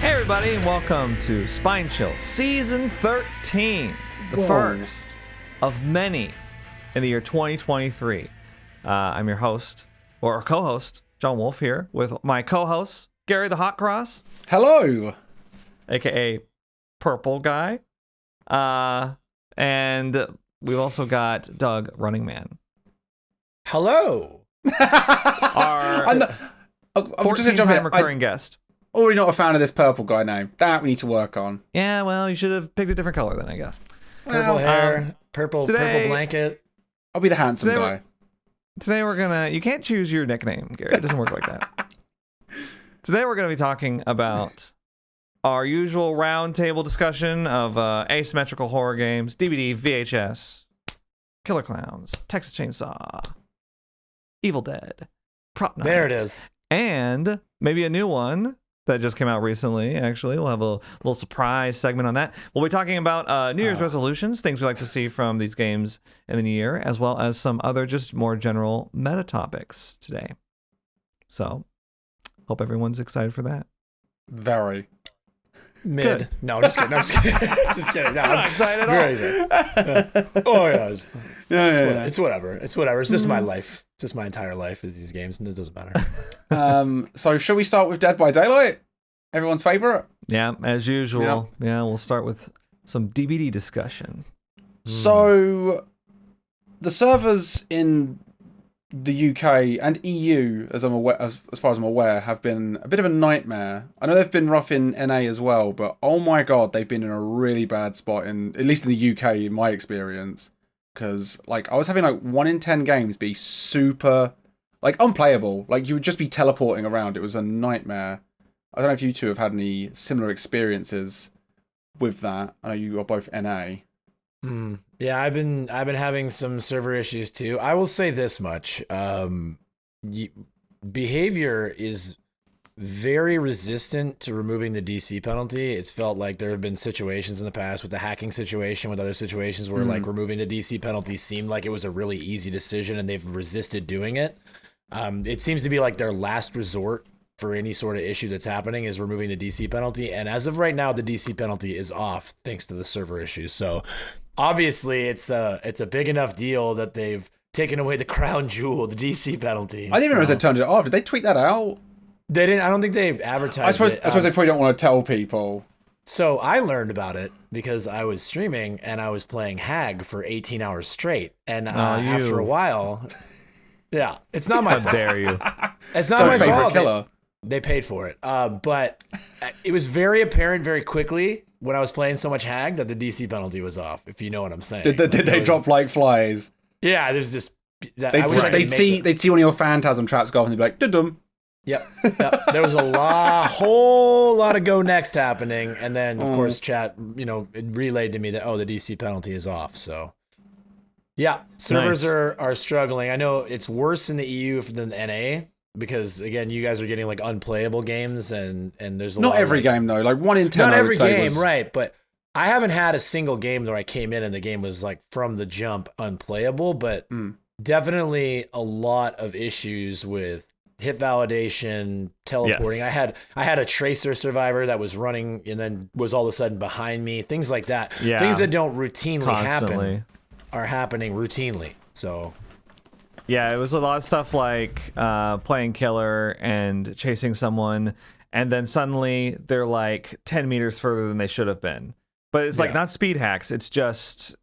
Hey everybody, and welcome to Spine Chill Season 13, the first of many in the year 2023. I'm your host, or co-host, John Wolfe here, with my co-host, Gary the Hot Cross. Hello! A.k.a. Purple Guy. And we've also got Doug Running Man. Hello! Our 14-time recurring guest. Already not a fan of this purple guy name. That we need to work on. Yeah, well, you should have picked a different color then, I guess. Purple hair, purple blanket. I'll be the handsome guy. Today we're gonna... You can't choose your nickname, Gary. It doesn't work like that. Today we're gonna be talking about our usual roundtable discussion of asymmetrical horror games, DBD, VHS, Killer Clowns, Texas Chainsaw, Evil Dead, Prop Night. There it is. And maybe a new one that just came out recently, actually. We'll have a little surprise segment on that. We'll be talking about New Year's resolutions, things we like to see from these games in the new year, as well as some other just more general meta topics today. So, hope everyone's excited for that. Very. Mid. Good. No, just kidding. Just kidding. No, I'm not excited at all. Oh, yeah. Yeah. It's whatever. It's whatever. It's just my life. It's just my entire life is these games, and it doesn't matter. So shall we start with Dead by Daylight? Everyone's favorite? Yeah, as usual. Yeah, we'll start with some DBD discussion. So, the servers in the UK and EU, as far as I'm aware, have been a bit of a nightmare. I know they've been rough in NA as well, but oh my god, they've been in a really bad spot at least in the UK, in my experience. Because, like, I was having, 1 in 10 games be super, unplayable. Like, you would just be teleporting around. It was a nightmare. I don't know if you two have had any similar experiences with that. I know you are both NA. Yeah, I've been having some server issues too. I will say this much: behavior is very resistant to removing the DC penalty. It's felt like there have been situations in the past with the hacking situation, with other situations where removing the DC penalty seemed like it was a really easy decision, and they've resisted doing it. It seems to be like their last resort for any sort of issue that's happening is removing the DC penalty. And as of right now, the DC penalty is off thanks to the server issues. So obviously it's a big enough deal that they've taken away the crown jewel, the DC penalty. I didn't even realize they turned it off. Did they tweet that out? They didn't. I don't think they advertised it. I suppose they probably don't want to tell people. So I learned about it because I was streaming and I was playing Hag for 18 hours straight. And after a while, yeah, it's not my fault. How dare you? It's not my fault. Killer. They paid for it. But it was very apparent very quickly when I was playing so much Hag that the DC penalty was off, if you know what I'm saying. Did they drop like flies? Yeah, there's just... They'd see one of your phantasm traps go off and they'd be like, dum. Yep. There was a whole lot of go next happening, and then of course chat, it relayed to me that the DC penalty is off. So yeah, servers are struggling. I know it's worse in the EU than the NA because again, you guys are getting like unplayable games, and there's not every game though. Like 1 in 10. Not every game, right? But I haven't had a single game where I came in and the game was like from the jump unplayable, but definitely a lot of issues with hit validation, teleporting. Yes. I had a tracer survivor that was running and then was all of a sudden behind me. Things like that. Yeah. Things that don't routinely Constantly. happen are happening routinely. So yeah, it was a lot of stuff like playing killer and chasing someone, and then suddenly they're like 10 meters further than they should have been. But it's like not speed hacks. It's just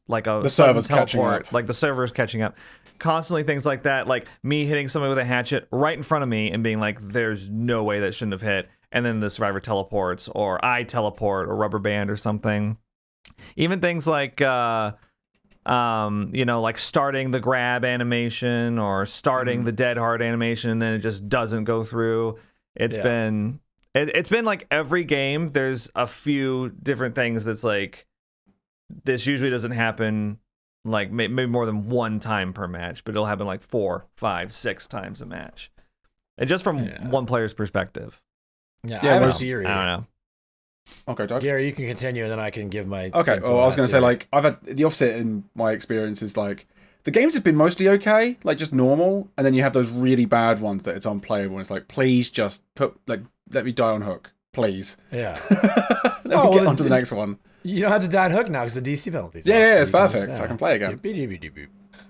like the server's catching up. Like the server's catching up. Constantly things like that, like me hitting somebody with a hatchet right in front of me and being like, "There's no way that shouldn't have hit," and then the survivor teleports, or I teleport, or rubber band, or something. Even things like, like starting the grab animation or starting the dead hard animation, and then it just doesn't go through. It's been like every game. There's a few different things that's like, this usually doesn't happen. Like maybe more than one time per match, but it'll happen like 4, 5, 6 times a match, and just from one player's perspective. Yeah, I have a theory. I don't know. Okay, Doug. Gary, you can continue, and then I can give my. Okay. Well, I was going to say I've had the opposite in my experience. Is like the games have been mostly okay, like just normal, and then you have those really bad ones that it's unplayable. And it's like, please just let me die on hook. please. Yeah. Let me get on to the next one. You don't have to die hook now because the DC penalties. Yeah, it's perfect. I can play again.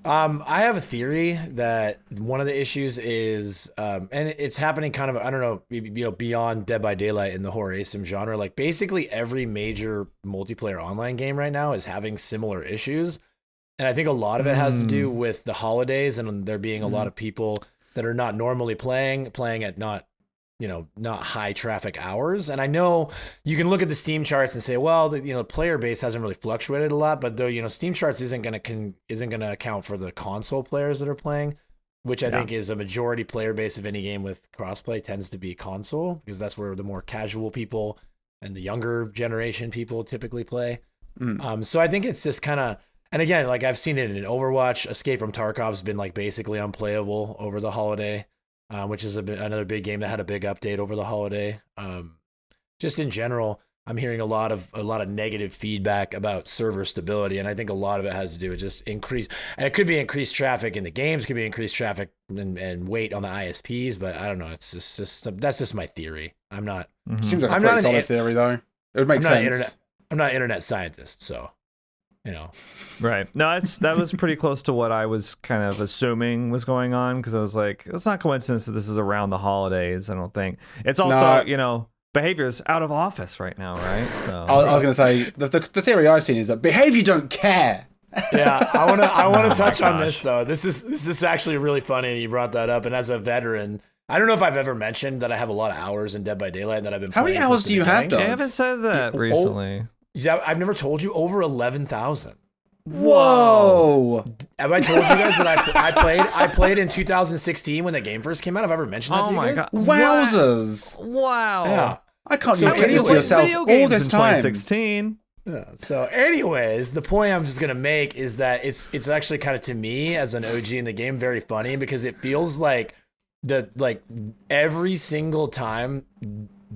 I have a theory that one of the issues is, and it's happening kind of, I don't know, beyond Dead by Daylight in the horror Asyms genre. Like basically every major multiplayer online game right now is having similar issues. And I think a lot of it has to do with the holidays and there being a lot of people that are not normally playing at not high traffic hours. And I know you can look at the Steam charts and say, well, the player base hasn't really fluctuated a lot, but though, Steam charts isn't going to account for the console players that are playing, which I think is a majority player base of any game with crossplay tends to be console, because that's where the more casual people and the younger generation people typically play. So I think it's just kind of, and again, like I've seen it in Overwatch. Escape from Tarkov's been like basically unplayable over the holiday. Which is another big game that had a big update over the holiday. Just in general, I'm hearing a lot of negative feedback about server stability, and I think a lot of it has to do with just increased increased traffic in the games, could be increased traffic and weight on the ISPs, but I don't know. It's just that's just my theory. I'm not. Seems like a pretty solid theory, though. It would make sense. I'm not an internet scientist, so. Right. No, that was pretty close to what I was kind of assuming was going on, because I was like, it's not coincidence that this is around the holidays. I don't think it's also behavior's out of office right now, right? So I was going to say the theory I've seen is that behavior don't care. Yeah, I want to touch on this though. This is actually really funny that you brought that up. And as a veteran, I don't know if I've ever mentioned that I have a lot of hours in Dead by Daylight that I've been. How many hours do you have, Doug? I haven't said that recently. Yeah, I've never told you. Over 11,000. Whoa! Have I told you guys that I played in 2016 when the game first came out? Have I ever mentioned that to you guys? Oh my god! Wowzers! Wow! Yeah. I can't do this to yourself all this time. 2016. Yeah. So, anyways, the point I'm just gonna make is that it's actually kind of, to me as an OG in the game, very funny, because it feels like every single time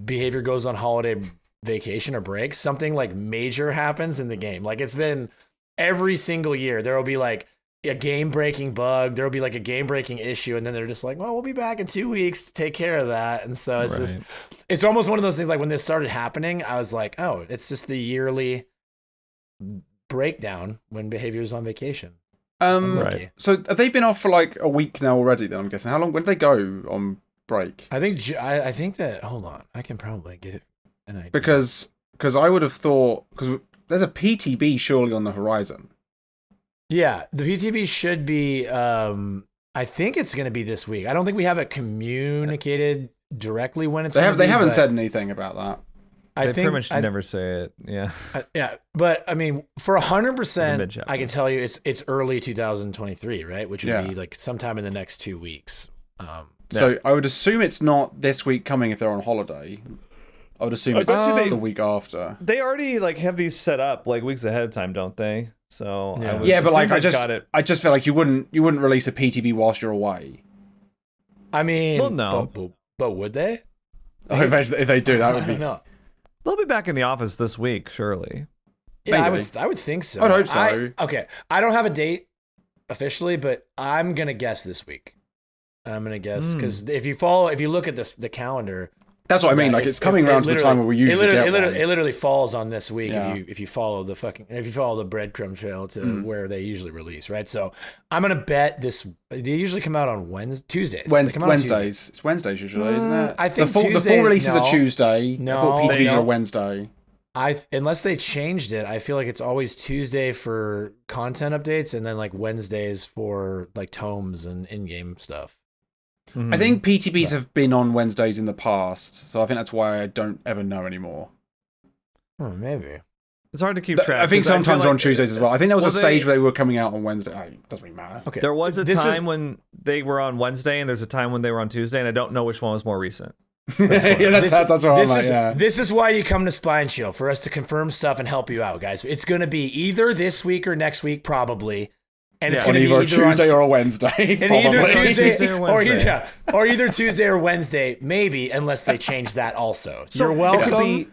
behavior goes on holiday vacation or break, something like major happens in the game. Like it's been every single year, there will be like a game breaking bug, there will be like a game breaking issue, and then they're just like, well, we'll be back in 2 weeks to take care of that. And so it's it's almost one of those things, like when this started happening, I was like, oh, it's just the yearly breakdown when behavior's on vacation. Right. So have they been off for like a week now already, then I'm guessing? How long, when did they go on break? I think that, hold on, I can probably get it. Because I would have thought, because there's a PTB surely on the horizon. Yeah, the PTB should be. I think it's going to be this week. I don't think we have it communicated directly when it's. They haven't said anything about that. They pretty much never say it. Yeah. Yeah, but I mean, for 100%, I can tell you it's early 2023, right? Which would be like sometime in the next 2 weeks. So I would assume it's not this week coming if they're on holiday. I would assume it's the week after. They already like have these set up like weeks ahead of time, don't they? So but like I just feel like you wouldn't release a PTB whilst you're away. I mean, well, no, but would they? Oh, if they do, that would be. No. They'll be back in the office this week, surely. Yeah, maybe. I would think so. I would hope so. Okay, I don't have a date officially, but I'm gonna guess this week. I'm gonna guess because if you look at the calendar. That's what I mean. Like it's coming around to the time where we usually get one. It literally falls on this week if you follow the breadcrumb trail to where they usually release, right? So I'm gonna bet this. They usually come out on Tuesdays. Wednesdays. It's Wednesdays usually, isn't it? I think the full releases are Tuesday. No, I thought PTBs are a Wednesday. Unless they changed it, I feel like it's always Tuesday for content updates and then like Wednesdays for like tomes and in-game stuff. I think PTBs have been on Wednesdays in the past, so I think that's why I don't ever know anymore. Maybe. It's hard to keep track. I think sometimes they're on Tuesdays as well. I think there was a stage where they were coming out on Wednesday. It doesn't really matter. Okay. There was a time when they were on Wednesday, and there's a time when they were on Tuesday, and I don't know which one was more recent. That's what I'm like. This is why you come to Spine Chill, for us to confirm stuff and help you out, guys. It's going to be either this week or next week, probably. And it's going to be either Tuesday or a Wednesday. And either Tuesday or either Tuesday or Wednesday, maybe, unless they change that also. So you're welcome.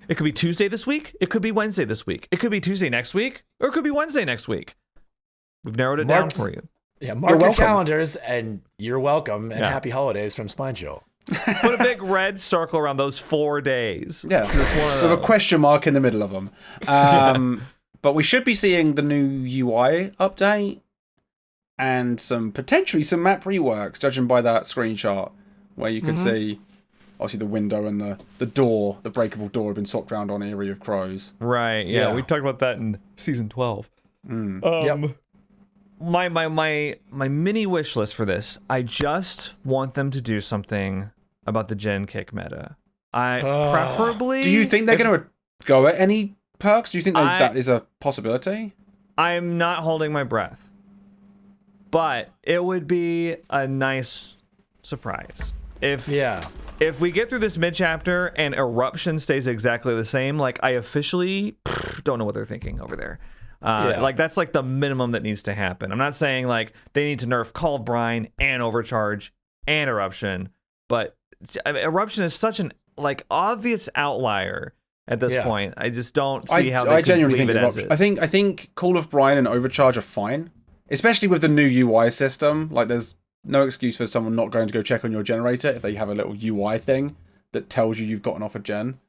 It could be Tuesday this week. It could be Wednesday this week. It could be Tuesday next week, or it could be Wednesday next week. We've narrowed it down for you. Yeah, mark your calendars, and you're welcome. And happy holidays from Spine Chill. Put a big red circle around those 4 days. Yeah, with a question mark in the middle of them. But we should be seeing the new UI update and potentially some map reworks, judging by that screenshot where you can see obviously the window and the door, the breakable door, have been swapped around on Eyrie of Crows. Right. Yeah, we talked about that in season 12. Yep. My mini wish list for this, I just want them to do something about the gen kick meta. Preferably. Do you think they're going to go at any perks? Do you think that is a possibility? I'm not holding my breath, but it would be a nice surprise if we get through this mid chapter and eruption stays exactly the same. Like, I officially don't know what they're thinking over there. Like, that's like the minimum that needs to happen. I'm not saying like they need to nerf Call of Brine and Overcharge and Eruption, but Eruption is such an like obvious outlier at this point. I just don't see how they could leave it as is. I think Call of Brine and Overcharge are fine, especially with the new UI system. Like, there's no excuse for someone not going to go check on your generator if they have a little UI thing that tells you you've gotten off a gen.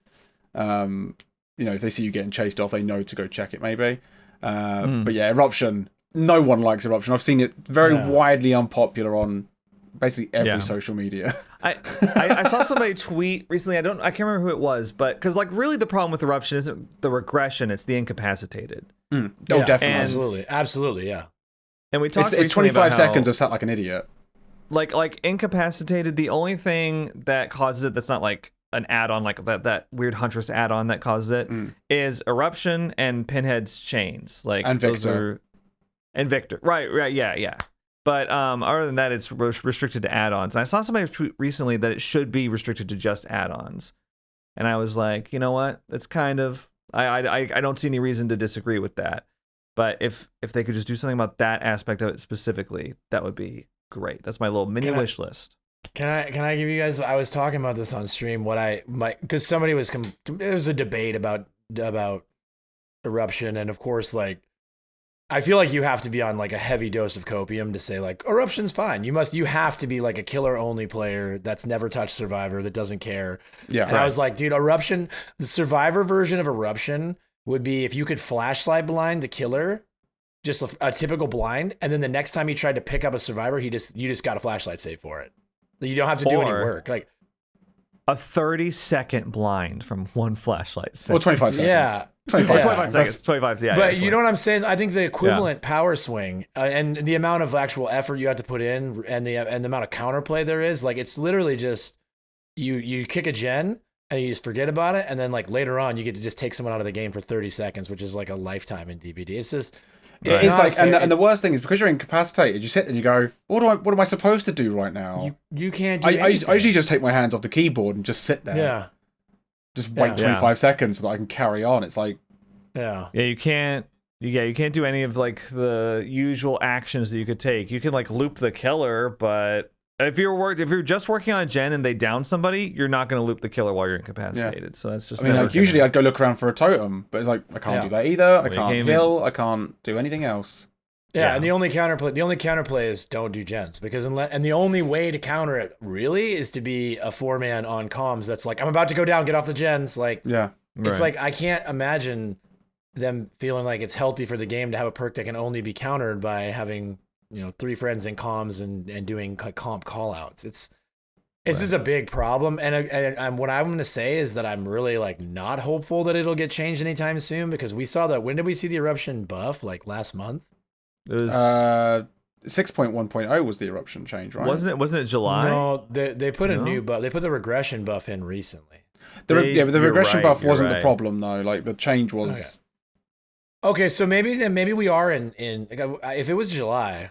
If they see you getting chased off, they know to go check it maybe. But yeah, Eruption, no one likes Eruption. I've seen it very widely unpopular on basically every social media. I saw somebody tweet recently, I can't remember who it was, but because like really the problem with Eruption isn't the regression, it's the incapacitated. Oh, definitely. Absolutely, yeah. And we talked it's 25 seconds of sat like an idiot. Like incapacitated, the only thing that causes it that's not like an add-on, like that weird Huntress add-on that causes it, is Eruption and Pinhead's chains. Like, and Victor. And Victor. Right, yeah. But other than that, it's restricted to add-ons. And I saw somebody tweet recently that it should be restricted to just add-ons. And I was like, you know what? That's kind of... I don't see any reason to disagree with that. But if they could just do something about that aspect of it specifically, that would be great. That's my little mini wish list. Can I give you guys? I was talking about this on stream. Because somebody was it was a debate about Eruption, and of course, like, I feel like you have to be on like a heavy dose of copium to say like Eruption's fine. You have to be like a killer only player that's never touched Survivor, that doesn't care. Yeah. And I was like, dude, Eruption, the Survivor version of Eruption would be if you could flashlight blind the killer, just a typical blind, and then the next time he tried to pick up a Survivor, you just got a flashlight save for it. You don't have to do any work. Like a 30-second blind from one flashlight save. Well, 25 seconds. Yeah. 25 seconds. 25, yeah. But you know what I'm saying? I think the equivalent power swing and the amount of actual effort you have to put in and the amount of counterplay there is, like, it's literally just you kick a gen and you just forget about it, and then like later on you get to just take someone out of the game for 30 seconds, which is like a lifetime in DBD. It's just it's like, and the worst thing is because you're incapacitated, you sit and you go, what am I supposed to do right now? You can't do I usually just take my hands off the keyboard and just sit there. Yeah. Just wait 25 seconds so that I can carry on. It's like, you can't do any of like the usual actions that you could take. You can like loop the killer, but if you're just working on a gen and they down somebody, you're not going to loop the killer while you're incapacitated. Yeah. So that's just. I mean, like, usually I'd go look around for a totem, but it's like I can't do that either. I can't heal. I can't do anything else. Yeah, and the only counterplay is don't do gens, because and the only way to counter it really is to be a 4-man on comms that's like, I'm about to go down, get off the gens. Like, it's like I can't imagine them feeling like it's healthy for the game to have a perk that can only be countered by having 3 friends in comms and doing comp callouts. It's just a big problem, and what I'm going to say is that I'm really like not hopeful that it'll get changed anytime soon, because we saw that. When did we see the Eruption buff? Like last month. It was 6.1.0 was the Eruption change, right? Wasn't it July? No, they put a new buff. They put the regression buff in recently. The regression buff wasn't the problem though. Like, the change was. Okay, so maybe we are in if it was July,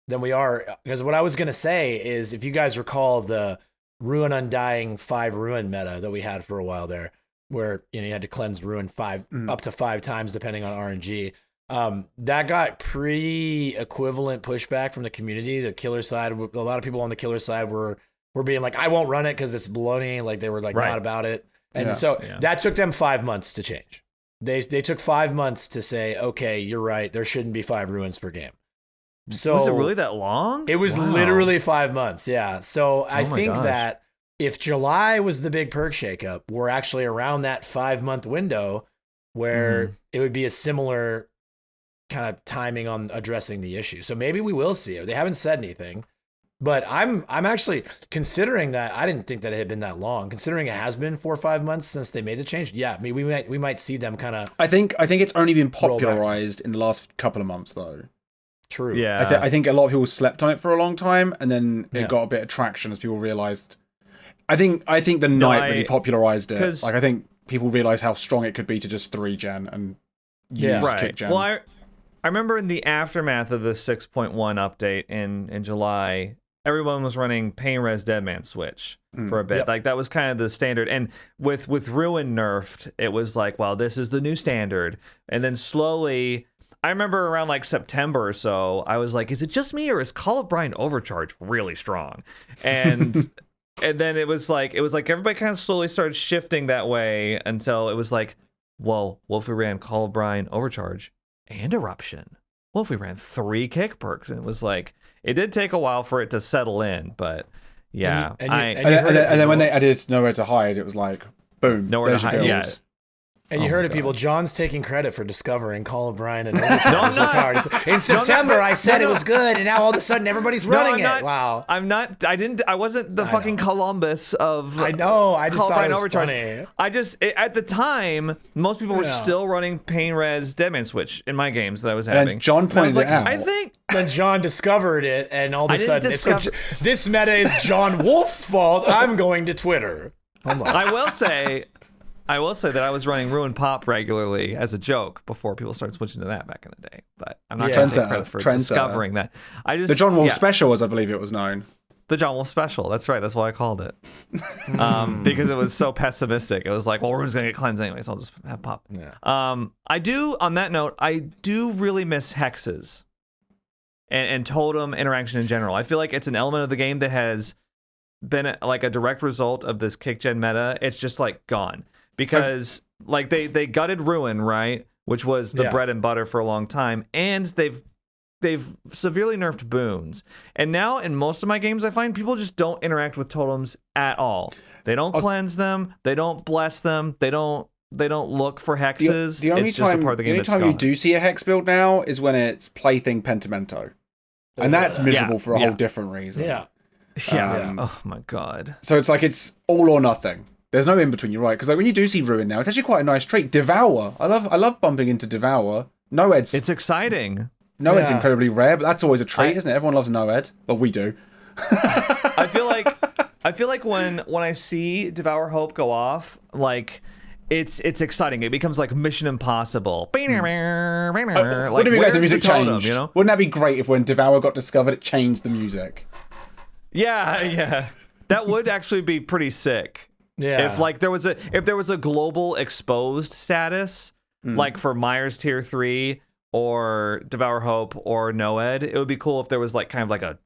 then we are, because what I was gonna say is, if you guys recall the Ruin Undying 5 Ruin meta that we had for a while there, where you had to cleanse Ruin up to 5 times depending on RNG. That got pretty equivalent pushback from the community. The killer side, a lot of people on the killer side were being like, I won't run it because it's baloney. Like, they were like not about it. And that took them 5 months to change. They took 5 months to say, okay, you're right, there shouldn't be 5 ruins per game. So was it really that long? It was literally 5 months. Yeah. So I think that if July was the big perk shakeup, we're actually around that 5-month window where it would be a similar kind of timing on addressing the issue. So maybe we will see it. They haven't said anything, but I'm actually considering that. I didn't think that it had been that long, considering it has been 4 or 5 months since they made the change. Yeah, I mean, we might see them kind of. I think it's only been popularized in the last couple of months, though. True. Yeah. I think a lot of people slept on it for a long time, and then it got a bit of traction as people realized. I think the night really popularized it. Like, I think people realized how strong it could be to just 3-gen and use kick gen. Well, I remember in the aftermath of the 6.1 update in July, everyone was running Pain Res Deadman Switch for a bit. Yep. Like, that was kind of the standard. And with Ruin nerfed, it was like, well, this is the new standard. And then slowly, I remember around like September or so, I was like, is it just me or is Call of Brine Overcharge really strong? And and then it was like everybody kind of slowly started shifting that way until it was like, well, Wolfe ran Call of Brine Overcharge and Eruption. Wolfe ran 3 kick perks, and it was like, it did take a while for it to settle in, but yeah. And then when they added Nowhere to Hide, it was like, boom, Nowhere to Hide. Yeah. And you heard it, people. John's taking credit for discovering Call of Brine and in September, I said it was good, and now all of a sudden everybody's running it. Wow. I'm not. I wasn't the fucking Columbus of. I know. I just Call of thought Brine it was Overcharge. funny. At the time, most people were still running Pain Res Deadman Switch in my games that I was having. And John pointed it out. I think. Then John discovered it, and all of a sudden, this meta is John Wolfe's fault. I'm going to Twitter. I will say that I was running Ruin Pop regularly as a joke before people started switching to that back in the day. But I'm not going to take credit for discovering that. The John Wolfe Special, as I believe it was known. The John Wolfe Special. That's right. That's why I called it. Because it was so pessimistic. It was like, well, Ruin's going to get cleansed anyway, so I'll just have Pop. Yeah. On that note, I do really miss hexes and totem interaction in general. I feel like it's an element of the game that has been like a direct result of this kick gen meta. It's just like gone. Because like they gutted Ruin, right, which was the bread and butter for a long time, and they've severely nerfed boons. And now in most of my games, I find people just don't interact with totems at all. They don't cleanse them. They don't bless them. They don't look for hexes. The only it's just a part of the game that's gone. You do see a hex build now is when it's Plaything Pentimento, and that's miserable for a whole different reason. Yeah. Oh my god. So it's like it's all or nothing. There's no in between. You're right, because like when you do see Ruin now, it's actually quite a nice trait. Devour. I love bumping into Devour. Noed's. It's exciting. Noed's incredibly rare, but that's always a trait, isn't it? Everyone loves Noed. Well, we do. I feel like when I see Devour Hope go off, like it's exciting. It becomes like Mission Impossible. Wouldn't it be great if the music changed? You know? Wouldn't that be great if when Devour got discovered, it changed the music? Yeah. That would actually be pretty sick. Yeah. If like there was a global exposed status, like for Myers Tier 3 or Devour Hope or Noed, it would be cool if there was like kind of like a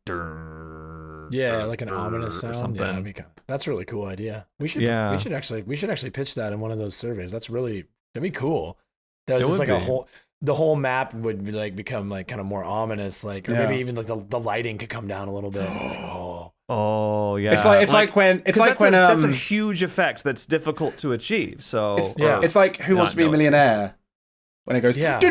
like an ominous sound. Something. Yeah, that's a really cool idea. We should actually pitch that in one of those surveys. That'd be cool. That was just like the whole map would be like become like kind of more ominous, like, or maybe even like the lighting could come down a little bit. Oh yeah, it's like when that's a huge effect that's difficult to achieve. So it's like Who Wants to Be a Millionaire when it goes when the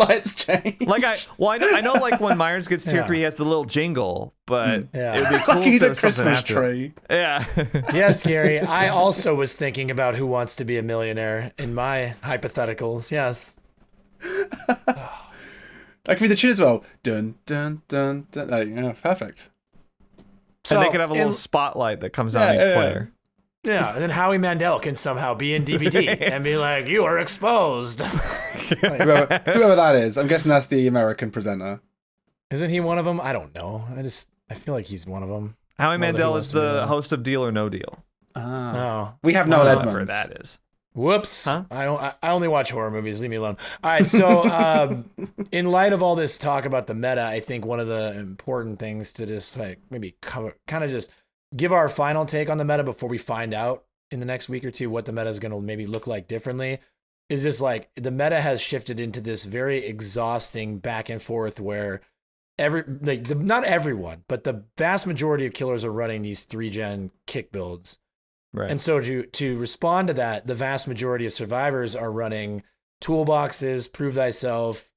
lights change. Like I know like when Myers gets tier 3, he has the little jingle, but it would be cool. Like he's a Christmas tree. Yeah. Yes, Gary. I also was thinking about Who Wants to Be a Millionaire in my hypotheticals. Yes. That could be the tune as well. Dun dun dun dun. Like, perfect. So, and they could have a little spotlight that comes on each player. Yeah, and then Howie Mandel can somehow be in DBD and be like, "You are exposed." whoever that is, I'm guessing that's the American presenter. Isn't he one of them? I don't know. I feel like he's one of them. Howie Mandel is the host of Deal or No Deal. Oh, we have Noel Edmonds. Whatever that is. Whoops. Huh? I only watch horror movies. Leave me alone. All right. So, in light of all this talk about the meta, I think one of the important things to just like maybe cover, kind of just give our final take on the meta before we find out in the next week or two what the meta is going to maybe look like differently, is just like the meta has shifted into this very exhausting back and forth where not everyone, but the vast majority of killers are running these 3-gen kick builds. Right. And so to respond to that, the vast majority of survivors are running toolboxes, prove thyself,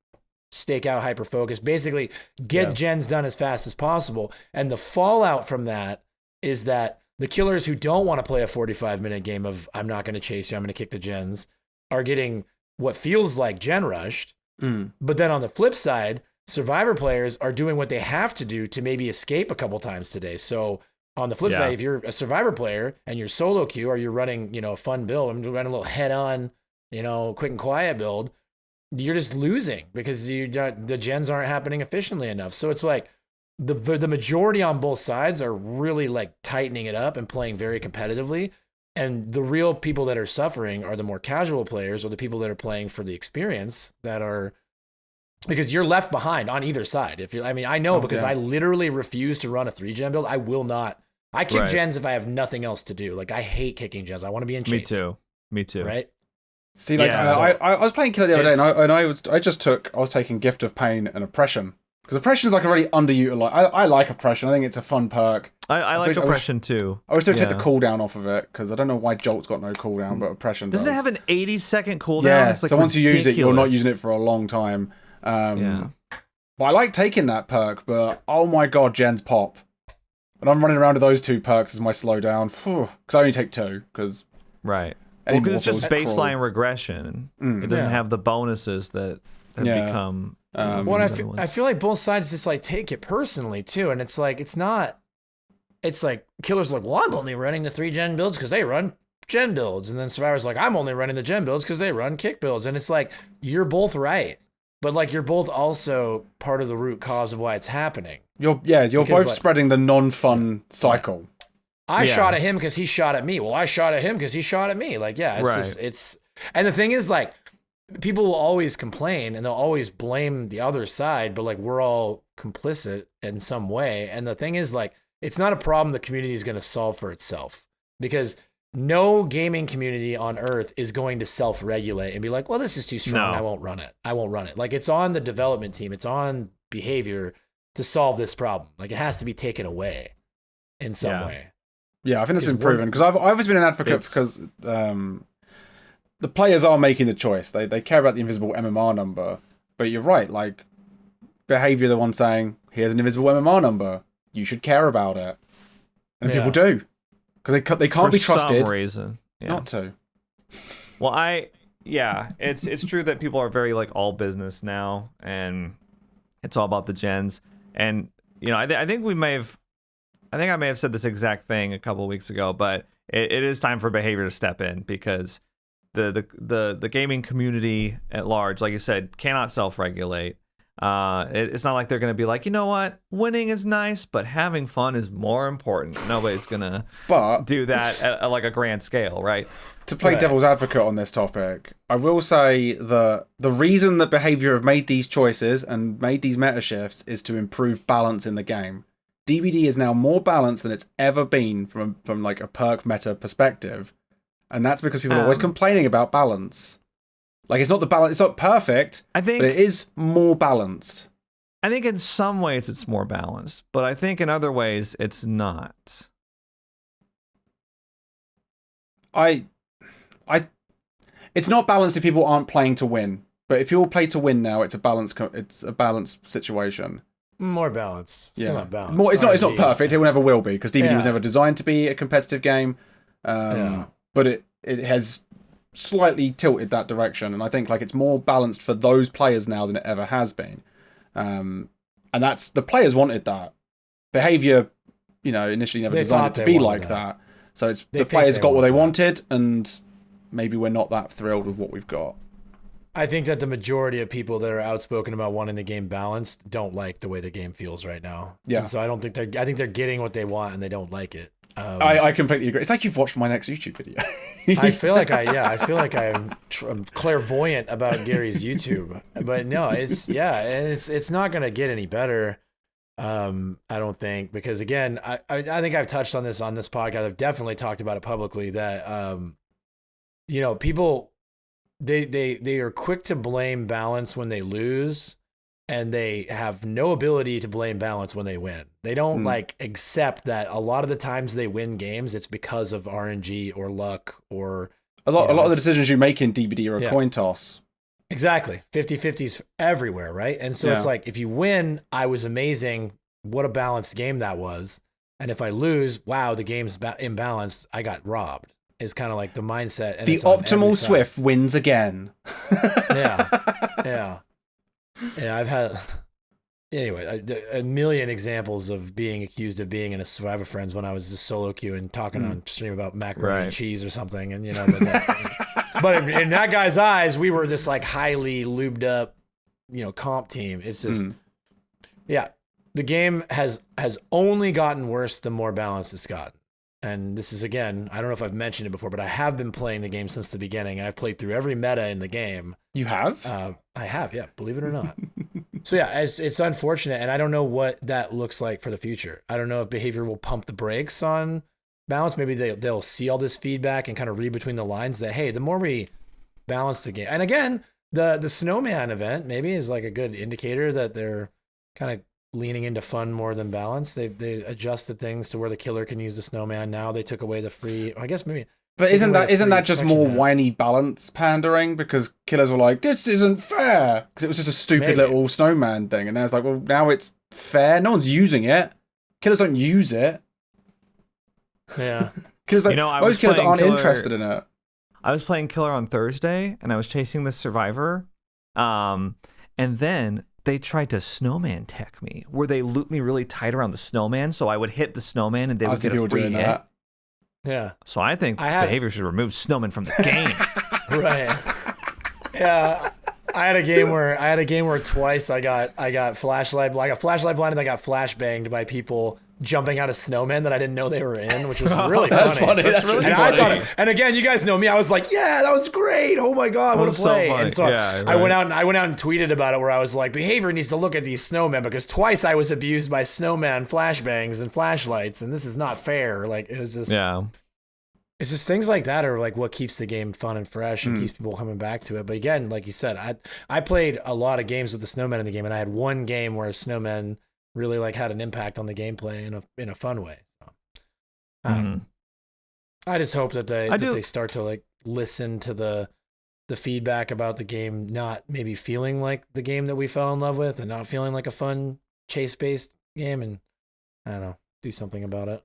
stake out, hyper focus, basically get gens done as fast as possible. And the fallout from that is that the killers who don't want to play a 45-minute game of I'm not going to chase you, I'm going to kick the gens, are getting what feels like gen rushed. But then on the flip side, survivor players are doing what they have to do to maybe escape a couple times today. So on the flip side, if you're a survivor player and you're solo queue or you're running, a fun build, I'm running a little head on, quick and quiet build, you're just losing because the gens aren't happening efficiently enough. So it's like the majority on both sides are really like tightening it up and playing very competitively. And the real people that are suffering are the more casual players or the people that are playing for the experience because you're left behind on either side. I know because I literally refuse to run a 3-gen build. I will not. I kick gens if I have nothing else to do. Like I hate kicking gens. I want to be in chase. Me too. Right? See, like I was playing Killer the other day, and I was taking Gift of Pain and Oppression because Oppression is like a really underutilized. I like Oppression. I think it's a fun perk. I like Oppression too. I wish they would take the cooldown off of it because I don't know why Jolt's got no cooldown, but Oppression doesn't does. It have an 80-second cooldown? Yeah, it's like so once you use it, you're not ridiculous. using it for a long time. But I like taking that perk, but oh my god, gens pop. And I'm running around with those 2 perks as my slowdown. Because I only take 2. Because because it's just baseline regression. It doesn't have the bonuses that have become. I feel like both sides just like take it personally too, and it's like it's not. It's like killers like, well, I'm only running the 3-gen builds because they run gen builds, and then survivors like, I'm only running the gen builds because they run kick builds, and it's like you're both right. But like you're both also part of the root cause of why it's happening. You're both spreading the non-fun cycle. I shot at him because he shot at me. Well, I shot at him because he shot at me. Like, it's and the thing is like people will always complain and they'll always blame the other side, but like we're all complicit in some way. And the thing is like it's not a problem the community is going to solve for itself because no gaming community on earth is going to self-regulate and be like, well, this is too strong. I won't run it. Like it's on the development team. It's on behavior to solve this problem. Like it has to be taken away in some way. Yeah, I think that's been proven because I've always been an advocate because the players are making the choice. They care about the invisible MMR number, but you're right. Like behavior, the one saying, here's an invisible MMR number. You should care about it. And people do. Because they can't be trusted. For some reason. Not to. Well, it's true that people are very like all business now, and it's all about the gens. And I think I may have said this exact thing a couple of weeks ago, but it is time for behavior to step in because the gaming community at large, like you said, cannot self-regulate. It's not like they're going to be like, you know what, winning is nice, but having fun is more important. Nobody's going to do that at like a grand scale, right? To play devil's advocate on this topic, I will say the reason that behavior have made these choices and made these meta shifts is to improve balance in the game. DBD is now more balanced than it's ever been from like a perk meta perspective, and that's because people are always complaining about balance. Like it's not the balance; it's not perfect. I think, but it is more balanced. I think in some ways it's more balanced, but I think in other ways it's not. It's not balanced if people aren't playing to win. But if you all play to win now, it's a balanced situation. More balanced. It's not balanced. It's not perfect. It never will be because DBD was never designed to be a competitive game. But it has slightly tilted that direction, and I think like it's more balanced for those players now than it ever has been. And that's the players wanted that behavior. Initially never designed it to be like that. So it's the players got what they wanted, and maybe we're not that thrilled with what we've got. I think that the majority of people that are outspoken about wanting the game balanced don't like the way the game feels right now. Yeah. And so I think they're getting what they want and they don't like it. I completely agree. It's like you've watched my next YouTube video. I feel like I'm clairvoyant about Gary's YouTube, but no, it's not going to get any better. I don't think, because again, I think I've touched on this podcast. I've definitely talked about it publicly that, people, they are quick to blame balance when they lose, and they have no ability to blame balance when they win. They don't like accept that a lot of the times they win games, it's because of RNG or luck or a lot of the decisions you make in DBD are a coin toss. Exactly. 50-50s everywhere, right? And so it's like, if you win, I was amazing. What a balanced game that was. And if I lose, wow, the game's imbalanced. I got robbed. Is kind of like the mindset. And the optimal Swift wins again. Yeah. I've had a million examples of being accused of being in a Survivor Friends when I was just solo queuing talking on stream about macaroni and cheese or something, and but in that guy's eyes, we were just like highly lubed up, comp team. It's just the game has only gotten worse the more balanced it's gotten. And this is, again, I don't know if I've mentioned it before, but I have been playing the game since the beginning. I've played through every meta in the game. You have? I have, yeah, believe it or not. So yeah, it's unfortunate, and I don't know what that looks like for the future. I don't know if behavior will pump the brakes on balance. Maybe they'll see all this feedback and kind of read between the lines that, hey, the more we balance the game. And again, the snowman event maybe is like a good indicator that they're kind of leaning into fun more than balance. They adjusted things to where the killer can use the snowman. Now they took away the free. I guess maybe. But isn't that just more whiny balance pandering? Because killers were like, this isn't fair, because it was just a stupid little snowman thing, and now it's like, well, now it's fair. No one's using it. Killers don't use it. Yeah, because most killers aren't interested in it. I was playing killer on Thursday, and I was chasing the survivor, and then they tried to snowman tech me, where they loop me really tight around the snowman, so I would hit the snowman and they would get a free hit. Yeah. So I think behavior should remove snowman from the game. Right. Yeah. I had a game where twice I got flashlight blinded. I got flashbanged by people jumping out of snowmen that I didn't know they were in, which was really funny. That's really and funny. I thought, and again, you guys know me. I was like, yeah, that was great. Oh my god, what a play! And so I went out and tweeted about it, where I was like, behavior needs to look at these snowmen, because twice I was abused by snowman flashbangs and flashlights, and this is not fair. Like, it was just It's just things like that are like what keeps the game fun and fresh and keeps people coming back to it. But again, like you said, I played a lot of games with the snowmen in the game, and I had one game where snowmen really like had an impact on the gameplay in a fun way. So, I just hope that they start to like listen to the feedback about the game not maybe feeling like the game that we fell in love with, and not feeling like a fun chase-based game, and I don't know, do something about it.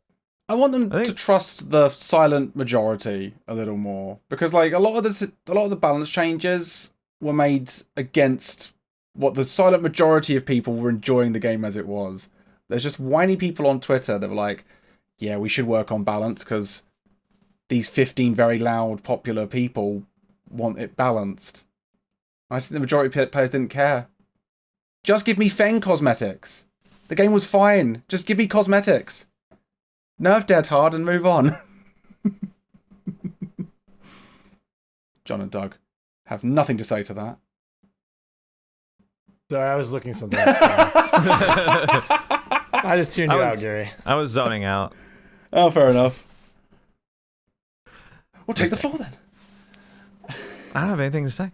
I want them to trust the silent majority a little more, because like a lot of the balance changes were made against what the silent majority of people were enjoying the game as it was. There's just whiny people on Twitter that were like, yeah, we should work on balance because these 15 very loud, popular people want it balanced. I just think the majority of players didn't care. Just give me Feng cosmetics. The game was fine. Just give me cosmetics. Nerf Dead hard and move on. John and Doug have nothing to say to that. Sorry, I was looking something up. I just tuned you out, Gary. I was zoning out. Oh, fair enough. We'll take the floor then. I don't have anything to say.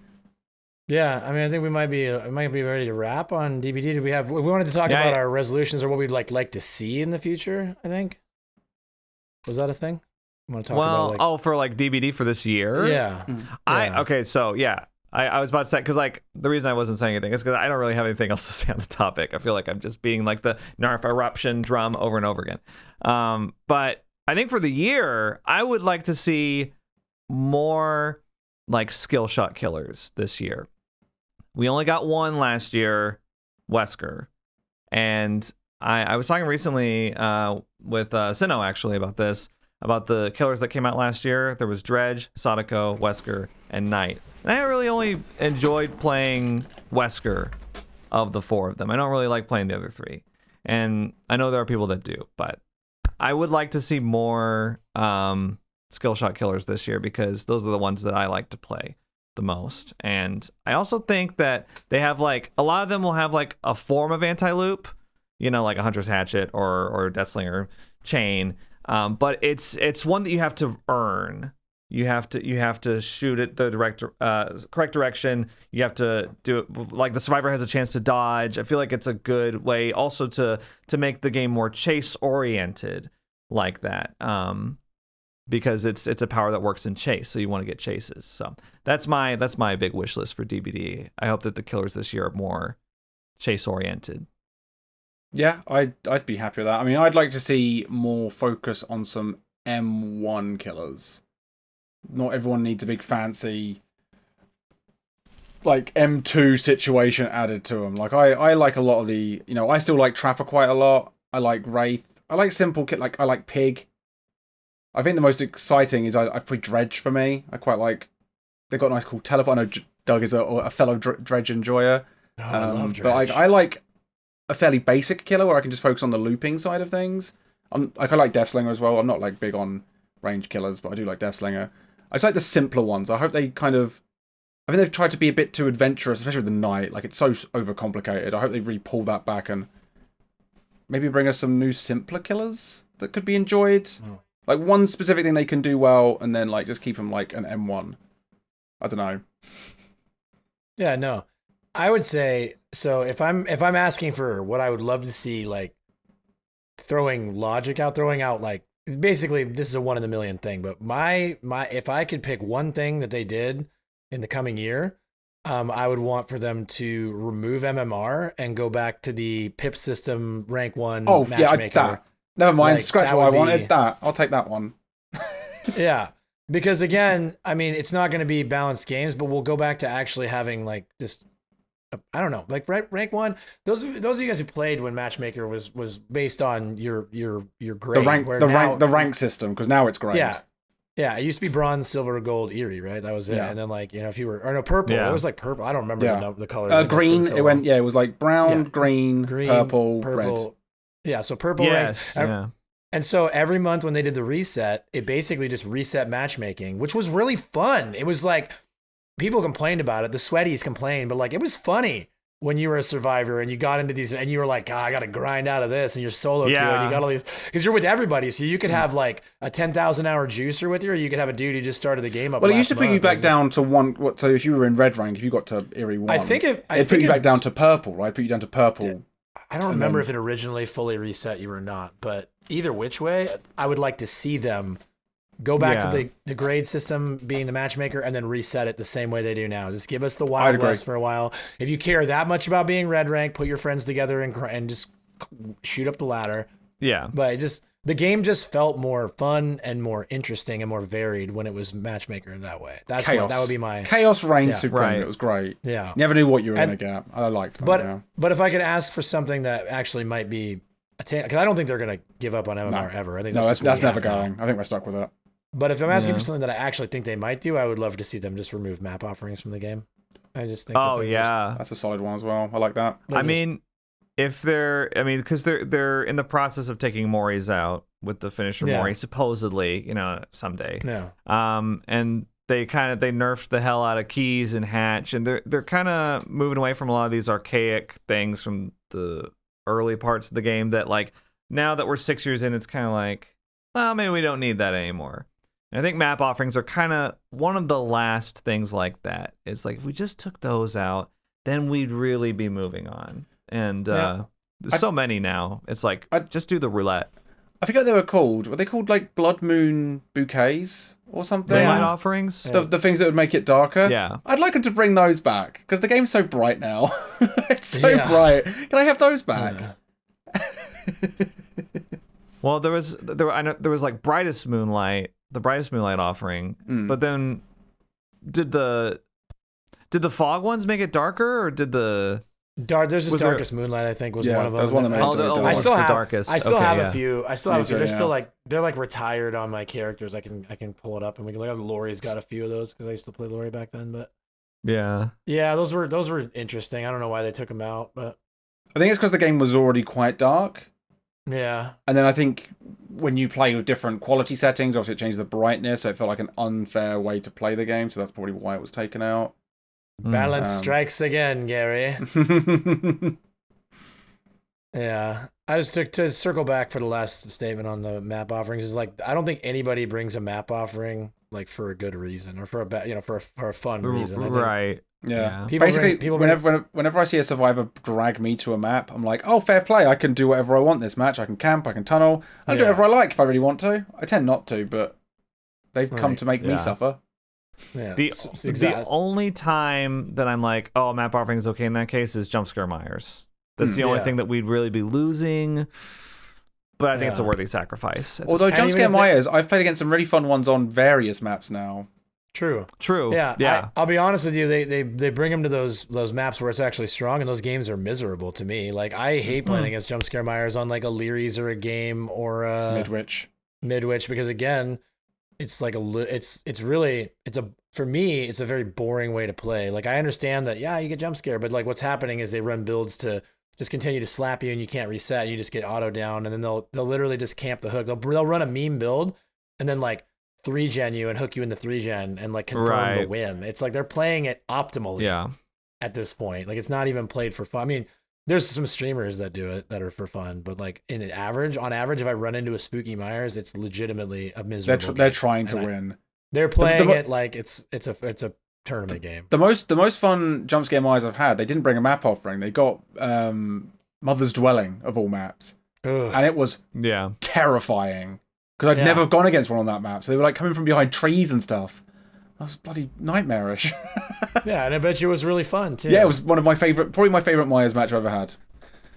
Yeah, I mean, I think we might be ready to wrap on DBD. We wanted to talk about our resolutions or what we'd like to see in the future, I think. Was that a thing? I want to talk about for like DBD for this year? Yeah. I was about to say, because like the reason I wasn't saying anything is because I don't really have anything else to say on the topic. I feel like I'm just being like the Narf eruption drum over and over again. But I think for the year, I would like to see more like skill shot killers this year. We only got one last year, Wesker. And I was talking recently with Sinnoh actually about this, about the killers that came out last year. There was Dredge, Sadako, Wesker, and Knight. And I really only enjoyed playing Wesker of the four of them. I don't really like playing the other three. And I know there are people that do, but I would like to see more skill shot killers this year, because those are the ones that I like to play the most. And I also think that they have like, a lot of them will have like a form of anti-loop, you know, like a Hunter's Hatchet or Deathslinger Chain. But it's one that you have to earn. You have to shoot it the correct direction. You have to do it like the survivor has a chance to dodge. I feel like it's a good way also to make the game more chase oriented like that. Because it's a power that works in chase, so you want to get chases. So that's my big wish list for DBD. I hope that the killers this year are more chase oriented. Yeah, I'd be happy with that. I mean, I'd like to see more focus on some M1 killers. Not everyone needs a big fancy like M2 situation added to them. Like I like a lot of the, I still like Trapper quite a lot. I like Wraith. I like simple kit. Like I like Pig. I think the most exciting is I play Dredge for me. I quite like. They've got a nice cool teleport. I know Doug is a fellow Dredge enjoyer. Oh, I love Dredge. But I like a fairly basic killer where I can just focus on the looping side of things. I like Deathslinger as well. I'm not like big on range killers, but I do like Deathslinger. I just like the simpler ones. I hope they I think they've tried to be a bit too adventurous, especially with the Knight. Like, it's so overcomplicated. I hope they really pull that back and maybe bring us some new simpler killers that could be enjoyed. Oh. Like, one specific thing they can do well, and then, like, just keep them like an M1. I don't know. Yeah, no. I would say, so if I'm asking for what I would love to see, like, throwing out, like, basically, this is a 1 in a million thing, but my if I could pick one thing that they did in the coming year, I would want for them to remove MMR and go back to the PIP system rank 1 matchmaker. Yeah, never mind. Like, scratch what I wanted. I'll take that one. Yeah, because again, I mean, it's not going to be balanced games, but we'll go back to actually having like just. I don't know, like rank 1. Those of you guys who played when Matchmaker was based on your grade. The rank system, because now it's grade. Yeah. It used to be bronze, silver, gold, eerie, right? That was it. Yeah. And then like if you were purple. Yeah. It was like purple. I don't remember the colors. Green. So it was like brown, green, purple, red. Yeah. So purple. Yes. Yeah. And so every month when they did the reset, it basically just reset matchmaking, which was really fun. It was like. People complained about it. The sweaties complained, but like it was funny when you were a survivor and you got into these and you were like, I got to grind out of this, and you're solo queue and you got all these because you're with everybody. So you could have like a 10,000 hour juicer with you, or you could have a dude who just started the game up. Well, it used to put you back down to one. So if you were in red rank, if you got to Eerie 1, it put you back down to purple, right? Put you down to purple. I don't remember if it originally fully reset you or not, but either which way, I would like to see them. Go back to the grade system being the matchmaker and then reset it the same way they do now. Just give us the Wild West for a while. If you care that much about being red rank, put your friends together and just shoot up the ladder. Yeah. But the game just felt more fun and more interesting and more varied when it was matchmaker in that way. That would be my... Chaos reigned supreme. Right. It was great. Yeah. Never knew what you were going to get. I liked that. But if I could ask for something that actually might be... Because I don't think they're going to give up on MMR ever. I think that's never going. I think we're stuck with it. But if I'm asking for something that I actually think they might do, I would love to see them just remove map offerings from the game. I just think. That's a solid one as well. I like that. I mean, because they're in the process of taking Mori's out with the finisher Mori, supposedly, someday. Yeah. And they nerfed the hell out of Keys and Hatch, and they're kind of moving away from a lot of these archaic things from the early parts of the game that, like, now that we're 6 years in, it's kind of like, well, maybe we don't need that anymore. And I think map offerings are kind of one of the last things like that. It's like, if we just took those out, then we'd really be moving on. And there's so many now. It's like, just do the roulette. I forget what they were called. Were they called like Blood Moon bouquets or something? Moonlight offerings? The things that would make it darker? Yeah. I'd like them to bring those back, because the game's so bright now. It's so bright. Can I have those back? Yeah. Well, there was like Brightest Moonlight, the Brightest Moonlight offering, but then did the fog ones make it darker, or did the there's this Darkest Moonlight, I think, was one of them. That was one of them. I still have darkest. I still have a few. They're still like they're like retired on my characters. I can pull it up and we can look at Lori's got a few of those because I used to play Lori back then. But yeah, those were interesting. I don't know why they took them out, but I think it's because the game was already quite dark. Yeah. And then I think when you play with different quality settings, obviously it changes the brightness, so it felt like an unfair way to play the game, so that's probably why it was taken out. Balance strikes again, Gary. Yeah. I just took to circle back for the last statement on the map offerings. Is like, I don't think anybody brings a map offering like for a good reason or for a for a fun reason. I think. Right. Yeah. People Basically, people whenever I see a survivor drag me to a map, I'm like, oh, fair play. I can do whatever I want this match. I can camp. I can tunnel. I can do whatever I like if I really want to. I tend not to, but they've come to make me suffer. Yeah. The only time that I'm like, oh, map offering is okay in that case is jump scare Myers. That's the only thing that we'd really be losing. But I think it's a worthy sacrifice. Although jump scare Myers, I've played against some really fun ones on various maps now. True. Yeah. I'll be honest with you. They bring them to those maps where it's actually strong, and those games are miserable to me. Like I hate playing against jump scare Myers on like a Leary's or a game or a Midwich because again, it's like for me it's a very boring way to play. Like I understand that you get jump scare, but like what's happening is they run builds to just continue to slap you and you can't reset. And you just get auto down, and then they'll literally just camp the hook. They'll run a meme build and then like 3-gen you and hook you into 3-gen and like confirm the win. It's like they're playing it optimally at this point. Like it's not even played for fun. I mean, there's some streamers that do it that are for fun, but like on average, if I run into a spooky Myers, it's legitimately a miserable They're trying to win. They're playing it like it's a tournament game. The most fun jump scare Myers I've had, they didn't bring a map offering. They got Mother's Dwelling of all maps. Ugh. And it was terrifying. Because I'd never gone against one on that map. So they were like coming from behind trees and stuff. That was bloody nightmarish. Yeah, and I bet you it was really fun too. Yeah, it was probably my favorite Myers match I've ever had.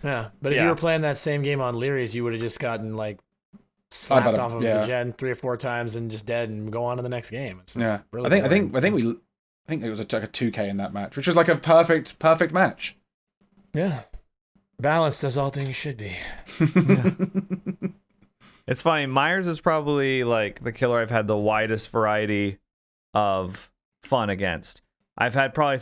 Yeah, but if you were playing that same game on Leary's, you would have just gotten like slapped off of the gen 3 or 4 times and just dead and go on to the next game. It's really I think it was like a 2K in that match, which was like a perfect match. Yeah, balanced as all things should be. It's funny. Myers is probably like the killer I've had the widest variety of fun against. I've had probably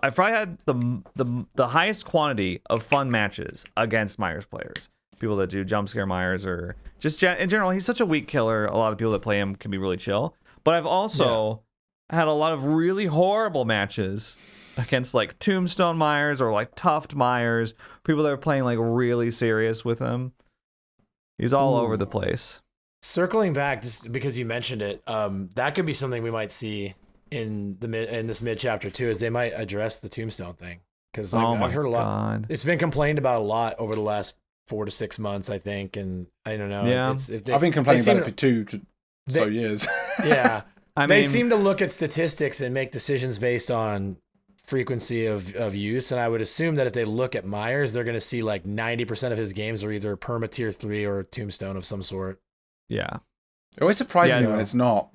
I've probably had the highest quantity of fun matches against Myers players. People that do jump scare Myers or just in general, he's such a weak killer. A lot of people that play him can be really chill. But I've also had a lot of really horrible matches against like Tombstone Myers or like Tuft Myers. People that are playing like really serious with him. He's all over the place. Circling back, just because you mentioned it, that could be something we might see in this mid chapter too. Is they might address the Tombstone thing because I've heard a lot. It's been complained about a lot over the last 4 to 6 months, I think, and I don't know. Yeah, I've been complaining about it for 2 years. Yeah, they seem to look at statistics and make decisions based on frequency of use, and I would assume that if they look at Myers, they're going to see like 90% of his games are either perma tier 3 or Tombstone of some sort. Yeah, it always surprises me when it's not.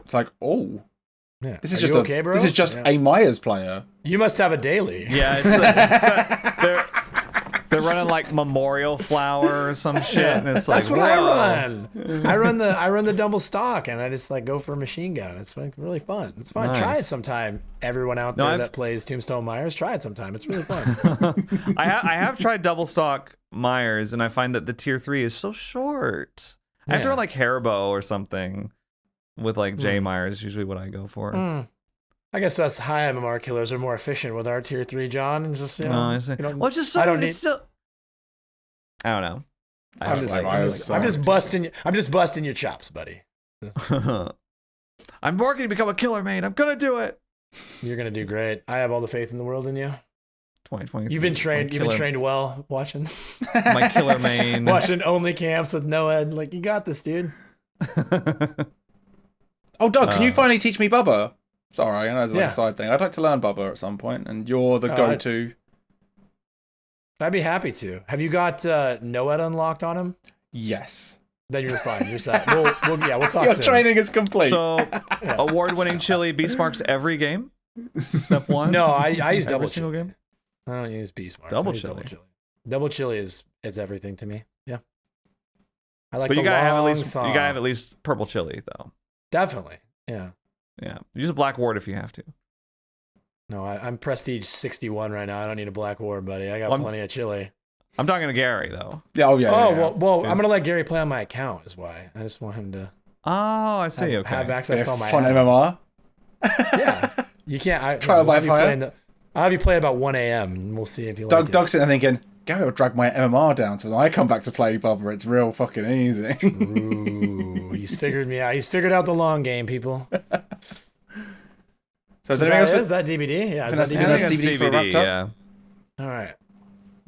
It's like, this is just okay, bro? This is just a Myers player. You must have a daily. Yeah, they're running like Memorial Flower or some shit, and it's like that's what I run. I run the double stock, and I just like go for a machine gun. It's like really fun. It's fun. Nice. Try it sometime. Everyone out there that plays Tombstone Myers, try it sometime. It's really fun. I have tried double stock Myers, and I find that the tier 3 is so short. I have to run like Haribo or something with like J Myers is usually what I go for. I guess us high MMR killers are more efficient with our tier 3, John. And just I don't know. I'm just busting your chops, buddy. I'm working to become a killer main. I'm gonna do it. You're gonna do great. I have all the faith in the world in you. 2020. You've been trained well watching. My killer main. Watching only camps with no ed. Like, you got this, dude. Oh, Doug, can you finally teach me Bubba? Sorry, I know it's like a side thing. I'd like to learn Bubba at some point, and you're the go-to. I'd be happy to. Have you got no-ed unlocked on him? Yes. Then you're fine. You're set. We'll talk Your soon. training is complete. So, award-winning chili beast marks every game? Step 1? No, I use double single chili. game? I don't use beast marks. Double chili. Double chili is everything to me. Yeah. I like but the you gotta long have at least purple chili, though. Definitely. Yeah. Yeah. Use a black ward if you have to. No, I'm prestige 61 right now. I don't need a black ward, buddy. I got plenty of chili. I'm talking to Gary, though. Yeah. Well, I'm gonna let Gary play on my account. Is why I just want him to. Oh, I see. Have access to all my fun MMR. Yeah, you can't. Trial by fire. I'll have you play about 1 a.m. and we'll see if you like it. Doug's sitting there thinking, Gary will drag my MMR down, so when I come back to play Bubba, it's real fucking easy. Ooh, he's figured me out. He's figured out the long game, people. So is that DBD? Yeah, is that that's DBD? DVD for wrapped up? Yeah. All right.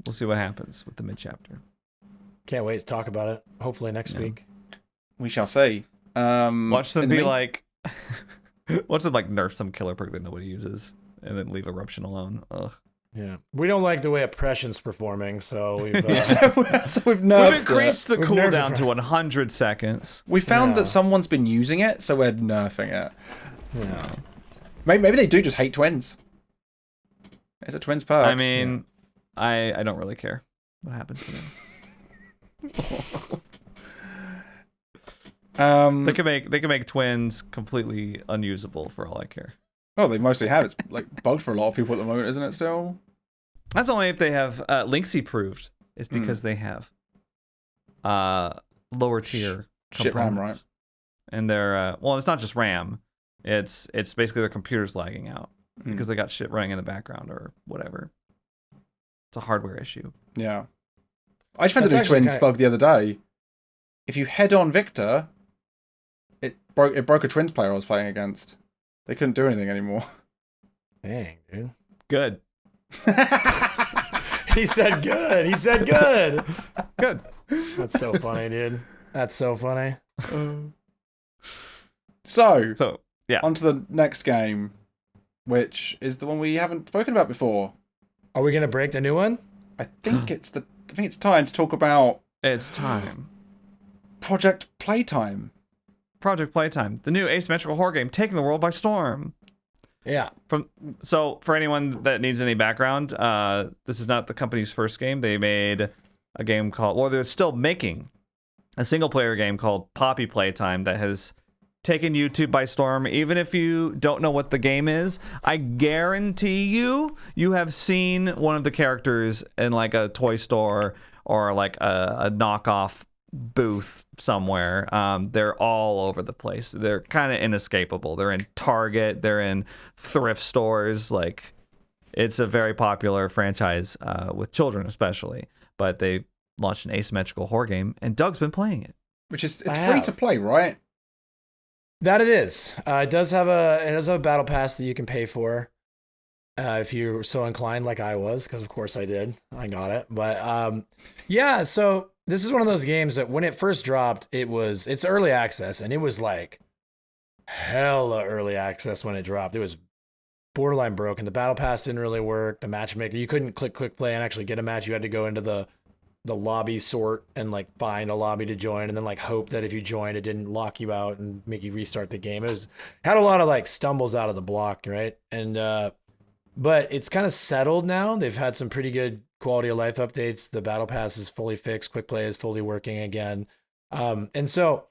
We'll see what happens with the mid chapter. Can't wait to talk about it. Hopefully next week. We shall see. Watch them be like, watch them like nerf some killer perk that nobody uses, and then leave eruption alone. Ugh. Yeah, we don't like the way Oppression's performing, so we've so we've nerfed We've increased the We've nerfed cooldown to 100 seconds. We found that someone's been using it, so we're nerfing it. Yeah. Maybe they do just hate twins. It's a twins perk. I mean, I don't really care what happens to them. They can make twins completely unusable for all I care. Well, they mostly have. It's like bugged for a lot of people at the moment, isn't it? Still. That's only if they have Linksy proved. It's because they have lower tier shit RAM, right? And they're well, it's not just RAM. It's basically their computer's lagging out because they got shit running in the background or whatever. It's a hardware issue. Yeah. I just found the new twins bug the other day. If you head on Victor, it broke a twins player I was playing against. They couldn't do anything anymore. Dang, dude. Good. He said good. He said good. Good. That's so funny, dude. That's so funny. So yeah. On to the next game, which is the one we haven't spoken about before. Are we gonna break the new one? I think it's time to talk about. It's time. Project Playtime. Project Playtime, the new asymmetrical horror game taking the world by storm. Yeah. So for anyone that needs any background, this is not the company's first game. They made a game called, well, they're still making a single player game called Poppy Playtime that has taken YouTube by storm. Even if you don't know what the game is, I guarantee you have seen one of the characters in like a toy store or like a knockoff booth somewhere. They're all over the place. They're kind of inescapable. They're in Target, they're in thrift stores. Like, it's a very popular franchise with children especially. But they launched an asymmetrical horror game, and Doug's been playing it. Which is free to play, right? That it is. It does have a battle pass that you can pay for if you're so inclined, like I was, because of course I did. I got it. But yeah, so this is one of those games that when it first dropped, it's early access, and it was like hella early access when it dropped. It was borderline broken. The battle pass didn't really work. The matchmaker, you couldn't click quick play and actually get a match. You had to go into the lobby sort and like find a lobby to join, and then like hope that if you joined, it didn't lock you out and make you restart the game. It had a lot of like stumbles out of the block, right? And but it's kind of settled now. They've had some pretty good quality of life updates. The battle pass is fully fixed. Quick play is fully working again. And so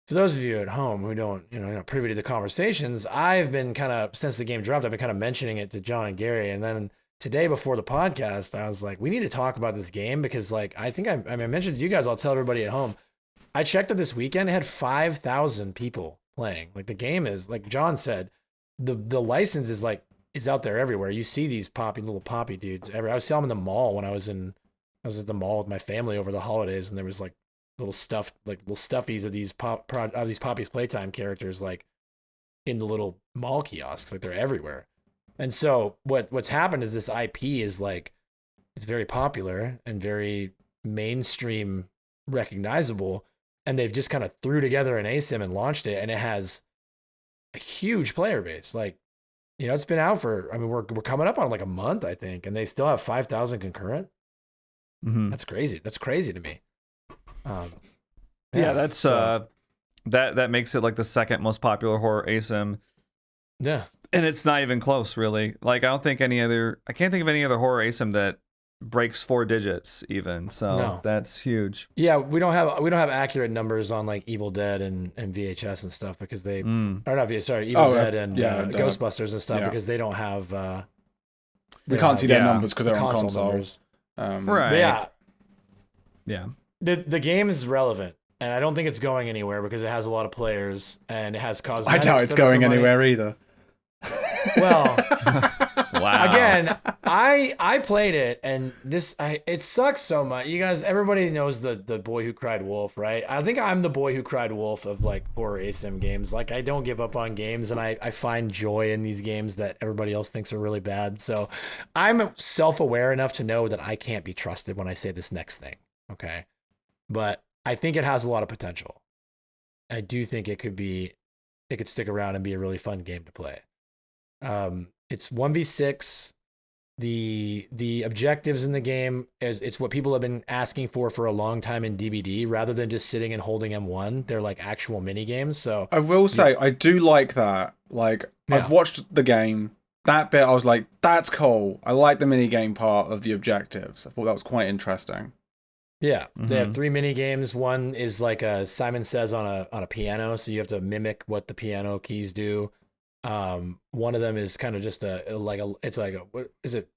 for those of you at home who don't, privy to the conversations, I've been kind of, since the game dropped, I've been kind of mentioning it to John and Gary. And then today before the podcast, I was like, we need to talk about this game because like, I think I mentioned to you guys, I'll tell everybody at home. I checked it this weekend. It had 5,000 people playing. Like the game is, like John said, the license is out there everywhere. You see these little poppy dudes I saw them in the mall when I was at the mall with my family over the holidays, and there was like little stuffies of these Poppy's Playtime characters like in the little mall kiosks. Like they're everywhere. And so what's happened is this IP is like, it's very popular and very mainstream recognizable, and they've just kind of threw together an asym and launched it, and it has a huge player base. Like, it's been out for, we're coming up on like a month, I think, and they still have 5,000 concurrent. Mm-hmm. That's crazy. That's crazy to me. That's that makes it like the second most popular horror asym. Yeah. And it's not even close, really. Like, I can't think of any other horror asym that breaks 4 digits even. So that's huge. Yeah, we don't have accurate numbers on like Evil Dead and VHS and stuff because they Evil Dead and Ghostbusters and stuff because they don't have we can't see their numbers because they're on consoles. Right. Yeah. The game is relevant, and I don't think it's going anywhere because it has a lot of players and it has cosmetics. I doubt it's going anywhere either. Well, Wow. Again, I played it, and it sucks so much. You guys, everybody knows the boy who cried wolf, right? I think I'm the boy who cried wolf of like horror asym games. Like, I don't give up on games, and I find joy in these games that everybody else thinks are really bad. So I'm self-aware enough to know that I can't be trusted when I say this next thing. Okay. But I think it has a lot of potential. I do think it could stick around and be a really fun game to play. It's 1v6. The objectives in the game it's what people have been asking for a long time in DBD, rather than just sitting and holding M1. They're like actual mini games. So I will say I do like that. Like, I've watched the game. That bit I was like, that's cool. I like the mini game part of the objectives. I thought that was quite interesting. Yeah, they have 3 mini games. One is like Simon Says on a piano, so you have to mimic what the piano keys do. One of them is kind of just what is it?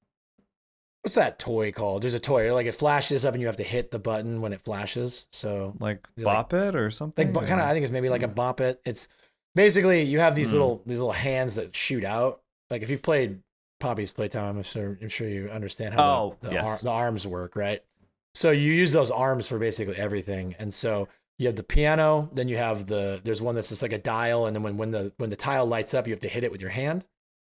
What's that toy called? There's a toy, like it flashes up and you have to hit the button when it flashes. So like Bop It or something? Like kind of, I think it's maybe like a Bop It. It's basically you have these little hands that shoot out. Like if you've played Poppy's Playtime, I'm sure you understand how the arms work, right? So you use those arms for basically everything. And so you have the piano, then you have there's one that's just like a dial, and then when the tile lights up, you have to hit it with your hand,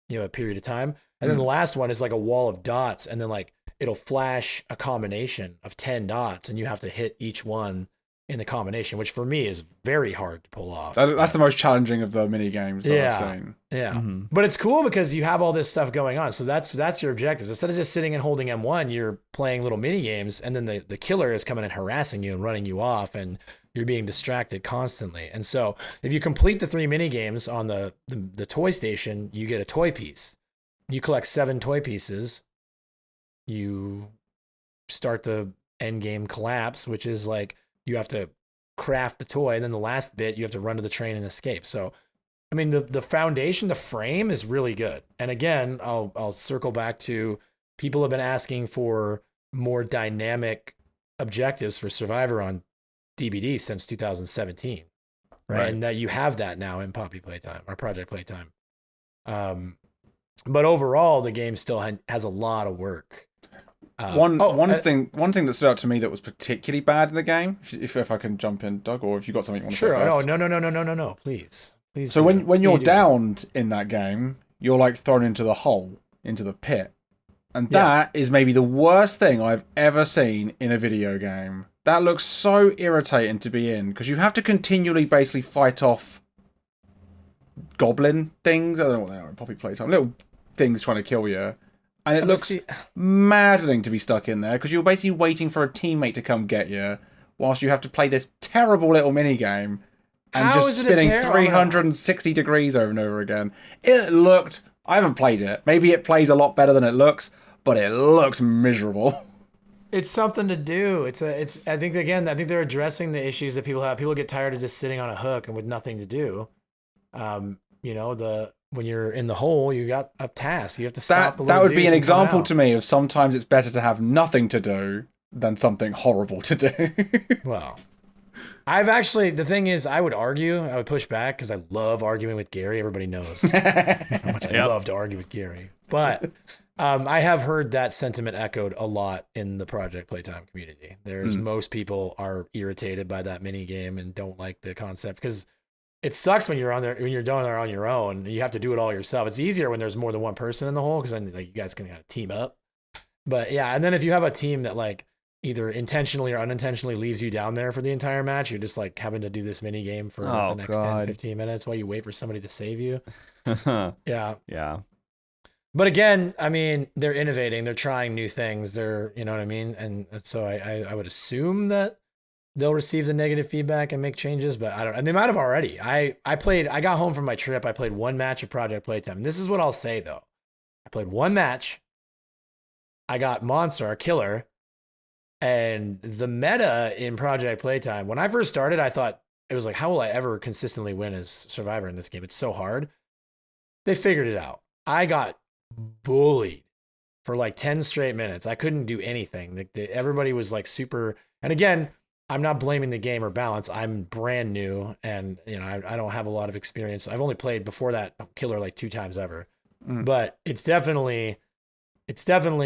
a period of time. And then the last one is like a wall of dots, and then like it'll flash a combination of 10 dots, and you have to hit each one in the combination, which for me is very hard to pull off. That's the most challenging of the mini games that I've seen. Yeah. Mm-hmm. But it's cool because you have all this stuff going on. So that's your objectives. Instead of just sitting and holding M1, you're playing little mini games, and then the killer is coming and harassing you and running you off, and you're being distracted constantly. And so if you complete the 3 mini games on the toy station, you get a toy piece. You collect 7 toy pieces. You start the end game collapse, which is like you have to craft the toy, and then the last bit you have to run to the train and escape. So I mean, the foundation, the frame is really good. And again, I'll circle back to people have been asking for more dynamic objectives for Survivor on DBD since 2017, right? And that you have that now in Poppy Playtime or Project Playtime. But overall, the game still has a lot of work. One thing that stood out to me that was particularly bad in the game, if I can jump in, Doug, or if you got something you want to say first. No, please. So when you're downed in that game, you're like thrown into the hole, into the pit. And that is maybe the worst thing I've ever seen in a video game. That looks so irritating to be in, because you have to continually basically fight off goblin things. I don't know what they are in Poppy Playtime. Little things trying to kill you. And it looks maddening to be stuck in there, because you're basically waiting for a teammate to come get you, whilst you have to play this terrible little mini game and just spinning 360 degrees over and over again. I haven't played it. Maybe it plays a lot better than it looks, but it looks miserable. It's something to do. I think they're addressing the issues that people have. People get tired of just sitting on a hook and with nothing to do. When you're in the hole, you got a task. You have to stop the little That would be an example out. to me of sometimes it's better to have nothing to do than something horrible to do. Well, the thing is, I would push back because I love arguing with Gary. Everybody knows how much I love to argue with Gary. But I have heard that sentiment echoed a lot in the Project Playtime community. Most people are irritated by that mini game and don't like the concept, because it sucks when you're down there on your own. You have to do it all yourself. It's easier when there's more than one person in the hole, because then you guys can kind of team up. But yeah, and then if you have a team that like either intentionally or unintentionally leaves you down there for the entire match, you're just like having to do this mini game for the next 10, 15 minutes while you wait for somebody to save you. Yeah. But again, I mean, they're innovating. They're trying new things. They're, you know what I mean? And so I would assume that they'll receive the negative feedback and make changes, but I don't, and they might have already. I got home from my trip. I played one match of Project Playtime. And this is what I'll say though. I played one match. I got Monster, our killer, and the meta in Project Playtime. When I first started, I thought it was like, how will I ever consistently win as Survivor in this game? It's so hard. They figured it out. I got bullied for like 10 straight minutes. I couldn't do anything. Everybody was like super, and again, I'm not blaming the game or balance. I'm brand new, and I don't have a lot of experience. I've only played before that killer like 2 times ever. but it's definitely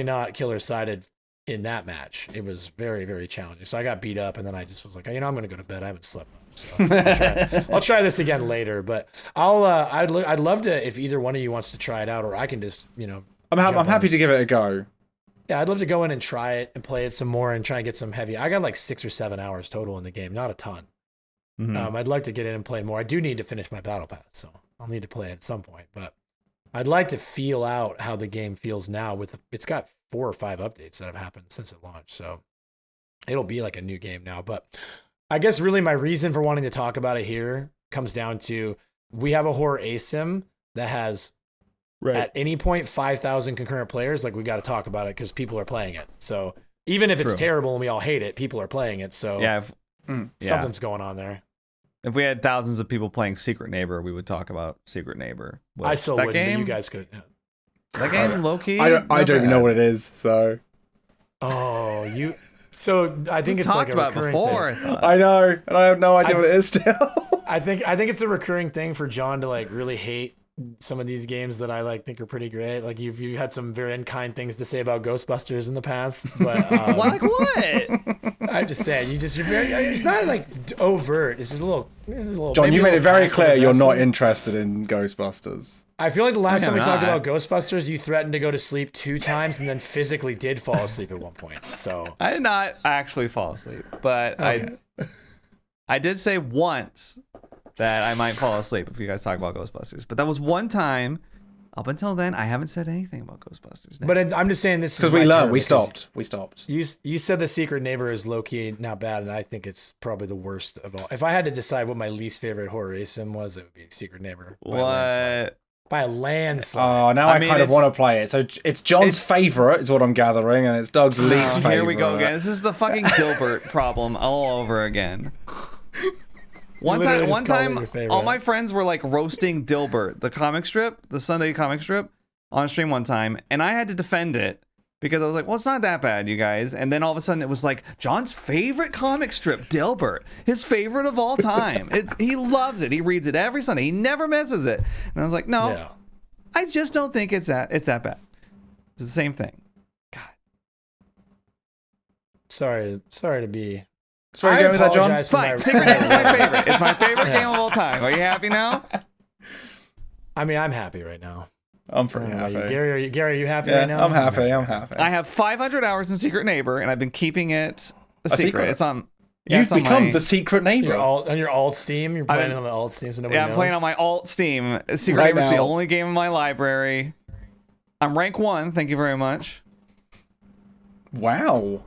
not killer sided in that match. It was very, very challenging. So I got beat up, and then I just was like, I'm going to go to bed. I haven't slept much, so I'll try this again later. But I'd love to, if either one of you wants to try it out, or I can just I'm happy to give it a go. Yeah, I'd love to go in and try it and play it some more and try and get some heavy. I got like 6 or 7 hours total in the game, not a ton. I'd like to get in and play more. I do need to finish my battle pass, so I'll need to play it at some point. But I'd like to feel out how the game feels now. It's got 4 or 5 updates that have happened since it launched, so it'll be like a new game now. But I guess really my reason for wanting to talk about it here comes down to we have a horror asym that has at any point 5,000 concurrent players. Like we got to talk about it because people are playing it. So even if it's terrible and we all hate it, people are playing it. So something's going on there. If we had thousands of people playing Secret Neighbor, we would talk about Secret Neighbor. I still wouldn't, but you guys could. Yeah. That game, low key. I don't even know what it is. So. Oh, you. So I think it's like a recurring thing. I know, and I have no idea what it is still. I think it's a recurring thing for John to like really hate some of these games that I like think are pretty great. Like you've had some very unkind things to say about Ghostbusters in the past, but like what? I'm just saying, you're very. It's not like overt. It's just a little. John, you made it very clear you're not interested in Ghostbusters. I feel like the last time we talked about Ghostbusters, you threatened to go to sleep 2 times and then physically did fall asleep at one point. So I did not actually fall asleep, but I did say once that I might fall asleep if you guys talk about Ghostbusters. But that was one time. Up until then, I haven't said anything about Ghostbusters. But I'm just saying this is because we learned. We stopped. You said the Secret Neighbor is low key not bad, and I think it's probably the worst of all. If I had to decide what my least favorite horror asym was, it would be Secret Neighbor. By a landslide. Oh, now I kind of want to play it. So it's John's favorite, is what I'm gathering, and it's Doug's least favorite. Here we go again. This is the fucking Dilbert problem all over again. One time, all my friends were like roasting Dilbert, the comic strip, the Sunday comic strip, on stream one time, and I had to defend it because I was like, well, it's not that bad, you guys. And then all of a sudden it was like, John's favorite comic strip, Dilbert, his favorite of all time. He loves it. He reads it every Sunday. He never misses it. And I was like, no, I just don't think it's that bad. It's the same thing. God. Sorry to be... Sorry, go with that, John. Fine. Secret Neighbor is my favorite. It's my favorite game of all time. Are you happy now? I mean, I'm happy right now. I'm pretty happy. Gary, are you happy right now? I'm happy. I have 500 hours in Secret Neighbor, and I've been keeping it a secret. It's on. You've become the Secret Neighbor. On your alt Steam? You're playing on the alt Steam, so nobody knows? I'm playing on my alt Steam. Secret Neighbor is the only game in my library. I'm rank 1. Thank you very much. Wow.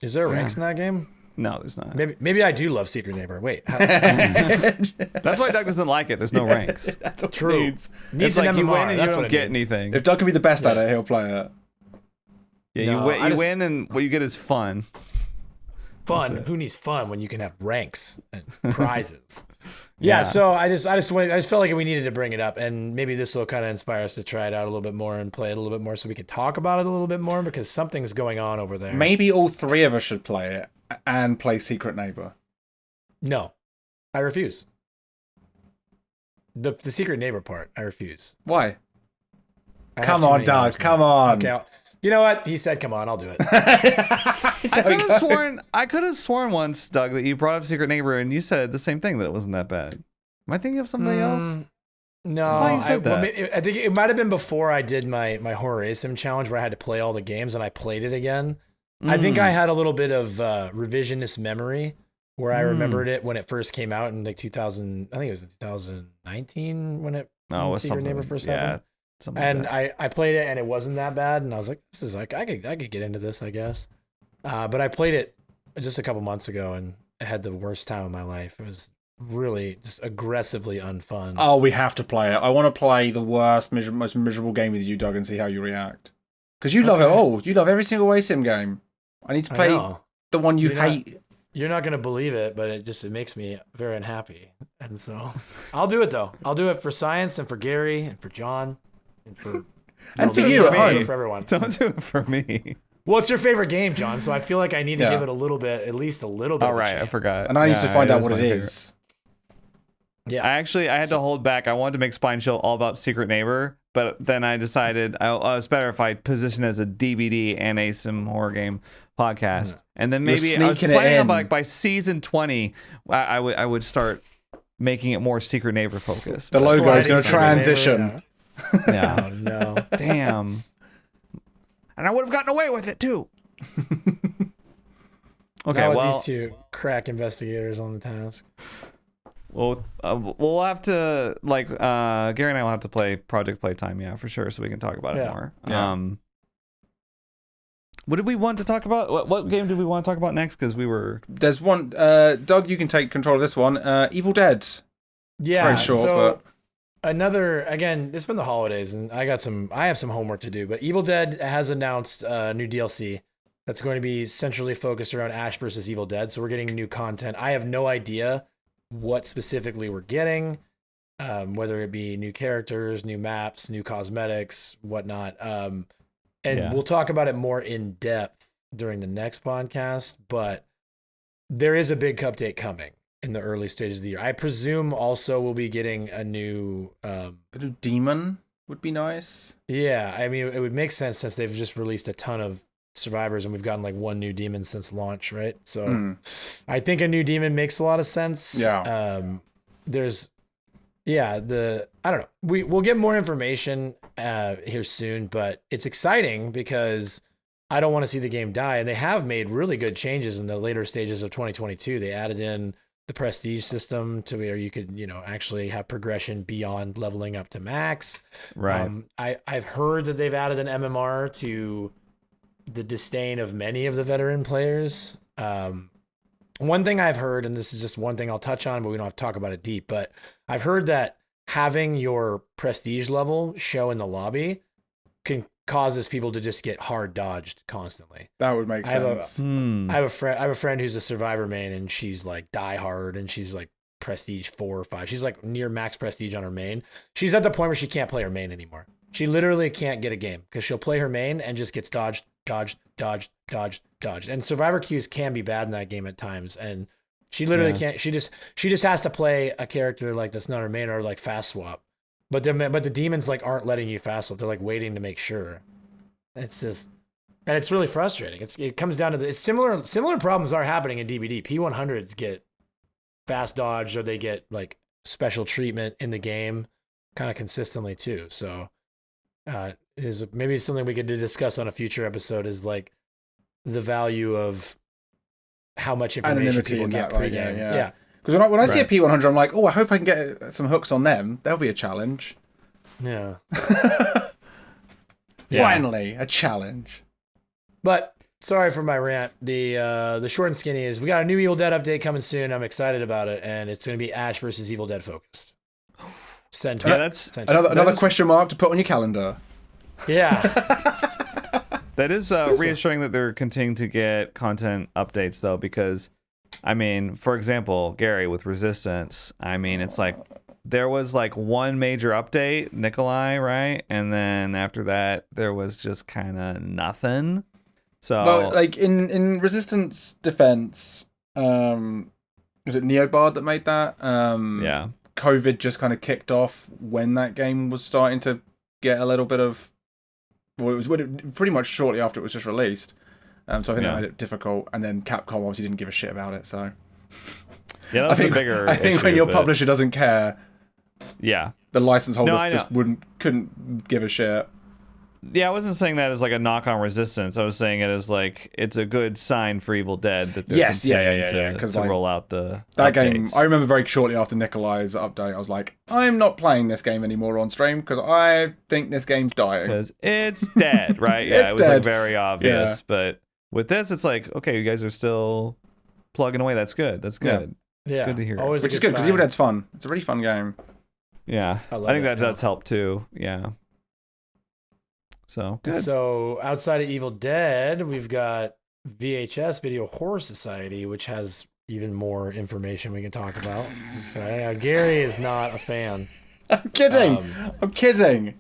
Is there ranks in that game? No, there's not. Maybe I do love Secret Neighbor. Wait. That's why Doug doesn't like it. There's no ranks. That's what True. Needs like an you MMR. win and you That's don't get anything. If Doug can be the best at it, he'll play it. Yeah, you win and what you get is fun. Fun? Who needs fun when you can have ranks and prizes? Yeah, so I just felt like we needed to bring it up, and maybe this will kind of inspire us to try it out a little bit more and play it a little bit more so we can talk about it a little bit more because something's going on over there. Maybe all 3 of us should play it and play Secret Neighbor. No, I refuse. The Secret Neighbor part, I refuse. Why? Come on, Doug. Come on. Okay, you know what? He said, "Come on, I'll do it." I could have sworn once, Doug, that you brought up Secret Neighbor and you said the same thing, that it wasn't that bad. Am I thinking of something else? No, I think it might have been before I did my horror asym challenge where I had to play all the games and I played it again. I think I had a little bit of revisionist memory where I remembered it when it first came out in like 2000. I think it was in 2019 when Secret Neighbor first happened. And I played it and it wasn't that bad, and I was like, this is like I could get into this, I guess. But I played it just a couple months ago and I had the worst time of my life. It was really just aggressively unfun. Oh, we have to play it. I want to play the worst, most miserable game with you, Doug, and see how you react. Because you love it all. You love every single asym game. I need to play the one you hate. You're not going to believe it, but it makes me very unhappy. And so I'll do it, though. I'll do it for science and for Gary and for John and for... and for you, for everyone. Don't do it for me. What's your favorite game, John? So I feel like I need to give it a little bit, at least a little bit. All right, I forgot. And I need to find out what it is. Yeah. I had to hold back. I wanted to make Spine Chill all about Secret Neighbor, but then I decided it's better if I position it as a DBD and Asym horror game podcast. And then maybe I was planning on by season 20, I would start making it more Secret Neighbor focused. The logo is going to transition. Yeah. Oh, no. Damn. And I would have gotten away with it too. Okay, Not with well, these two crack investigators on the task. Well, we'll have to Gary and I will have to play Project Playtime, yeah, for sure, so we can talk about it more. Yeah. What did we want to talk about? What game did we want to talk about next? Because there's one. Doug, you can take control of this one. Evil Dead. Yeah, very short, so but again, it's been the holidays, and I have some homework to do. But Evil Dead has announced a new DLC that's going to be centrally focused around Ash versus Evil Dead. So we're getting new content. I have no idea what specifically we're getting, whether it be new characters, new maps, new cosmetics, whatnot. We'll talk about it more in depth during the next podcast, but there is a big update coming in the early stages of the year. I presume also we'll be getting a new demon would be nice. Yeah, I mean, it would make sense since they've just released a ton of survivors and we've gotten like one new demon since launch, right? So I think a new demon makes a lot of sense. Yeah. I don't know. We'll get more information here soon, but it's exciting because I don't want to see the game die. And they have made really good changes in the later stages of 2022. They added in the prestige system to where you could, actually have progression beyond leveling up to max. right. I've heard that they've added an MMR to the disdain of many of the veteran players. One thing I've heard, and this is just one thing I'll touch on, but we don't have to talk about it deep, but I've heard that having your prestige level show in the lobby causes people to just get hard dodged constantly. That would make sense. I have a friend who's a survivor main, and she's like die hard, and she's like prestige 4 or 5. She's like near max prestige on her main. She's at the point where she can't play her main anymore. She literally can't get a game because she'll play her main and just gets dodged. And survivor queues can be bad in that game at times. And she literally can't. She just has to play a character like that's not her main or like fast swap. But the demons like aren't letting you fast swap. They're like waiting to make sure. It's just, and it's really frustrating. It comes down to similar problems are happening in DBD. P100s get fast dodged or they get like special treatment in the game kind of consistently too. So is maybe something we could discuss on a future episode is like the value of how much information people get pre-game. Yeah. Because when I see a P100, I'm like, oh, I hope I can get some hooks on them. That'll be a challenge. Yeah. Finally, a challenge. But sorry for my rant. The short and skinny is we got a new Evil Dead update coming soon. I'm excited about it, and it's going to be Ash versus Evil Dead focused. Send to that's another question mark to put on your calendar. Yeah. That is reassuring that they're continuing to get content updates, though, because, I mean, for example, Gary with Resistance, I mean, it's like there was like one major update, Nikolai, right? And then after that, there was just kind of nothing. So, well, like in Resistance defense, was it Neobard that made that? yeah. COVID just kind of kicked off when that game was starting to get a little bit of. Well, it was pretty much shortly after it was just released. So I think that made it difficult. And then Capcom obviously didn't give a shit about it. So Yeah, that was a bigger I think issue, when your but publisher doesn't care, yeah, the license holder just couldn't give a shit. Yeah, I wasn't saying that as like a knock on Resistance. I was saying it as like it's a good sign for Evil Dead that they're continuing to like, roll out the that updates. game. I remember very shortly after Nikolai's update, I was like, I'm not playing this game anymore on stream because I think this game's dying. Because it's dead, right? Yeah, It's it was dead. like very obvious. But with this, it's like, okay, you guys are still plugging away. That's good. That's good. It's good to hear. Always Which is good because Evil Dead's fun. It's a really fun game. Yeah, I think that does help too. Yeah. So good. So outside of Evil Dead, we've got VHS Video Horror Society, which has even more information we can talk about. Gary is not a fan. I'm kidding. I'm kidding.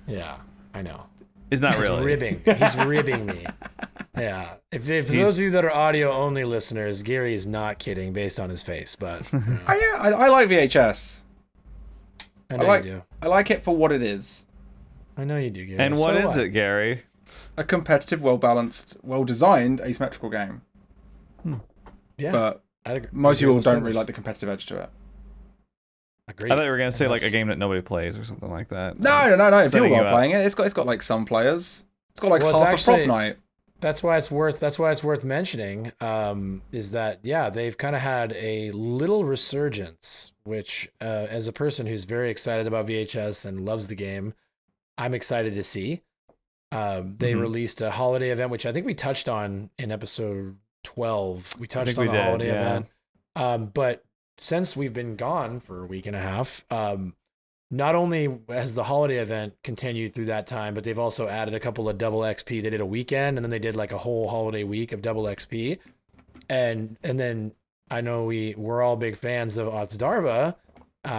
Yeah, I know. It's not really. He's ribbing me. Yeah. If those of you that are audio only listeners, Gary is not kidding based on his face. But I like VHS. I know you do. I like it for what it is. I know you do, Gary. And what is it, Gary? A competitive, well-balanced, well-designed asymmetrical game. Yeah. But most people don't really like the competitive edge to it. Agreed. I thought you were going to say like a game that nobody plays or something like that. No. Setting People you are up. playing it. It's got like some players. It's got like Well, half a prop night. That's why it's worth mentioning. Is that they've kind of had a little resurgence, which as a person who's very excited about VHS and loves the game, I'm excited to see. They released a holiday event, which I think we touched on in episode 12. We touched on the holiday event. But since we've been gone for a week and a half, not only has the holiday event continued through that time, but they've also added a couple of double XP. They did a weekend, and then they did like a whole holiday week of double XP. And then I know we're all big fans of Otsdarva.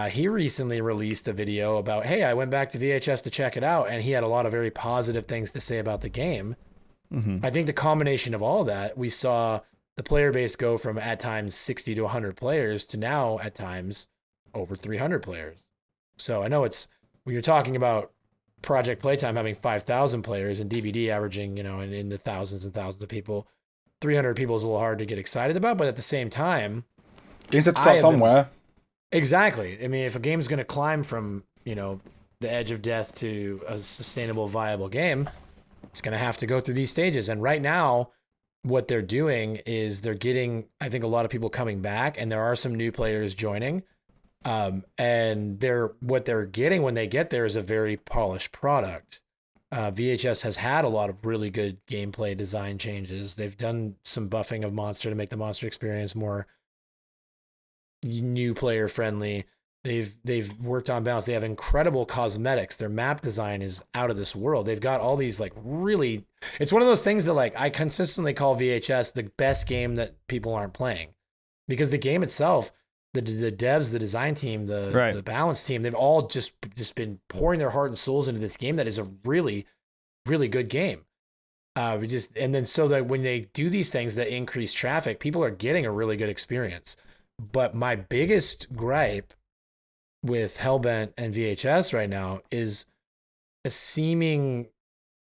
He recently released a video about, hey, I went back to VHS to check it out, and he had a lot of very positive things to say about the game. I think the combination of all that, we saw the player base go from at times 60 to 100 players to now at times over 300 players. So I know when you're talking about Project Playtime having 5,000 players and DBD averaging, in the thousands and thousands of people, 300 people is a little hard to get excited about. But at the same time, games have to start somewhere. Exactly. I mean, if a game's going to climb from, the edge of death to a sustainable, viable game, it's going to have to go through these stages. And right now, what they're doing is they're getting, I think, a lot of people coming back, and there are some new players joining. And what they're getting when they get there is a very polished product. VHS has had a lot of really good gameplay design changes. They've done some buffing of Monster to make the Monster experience more new player friendly. They've worked on balance. They have incredible cosmetics. Their map design is out of this world. They've got all these really, it's one of those things that like I consistently call VHS the best game that people aren't playing, because the game itself, the devs, the design team, the balance team, they've all just been pouring their heart and souls into this game that is a really, really good game. And then so that when they do these things that increase traffic, people are getting a really good experience. But my biggest gripe with Hellbent and VHS right now is a seeming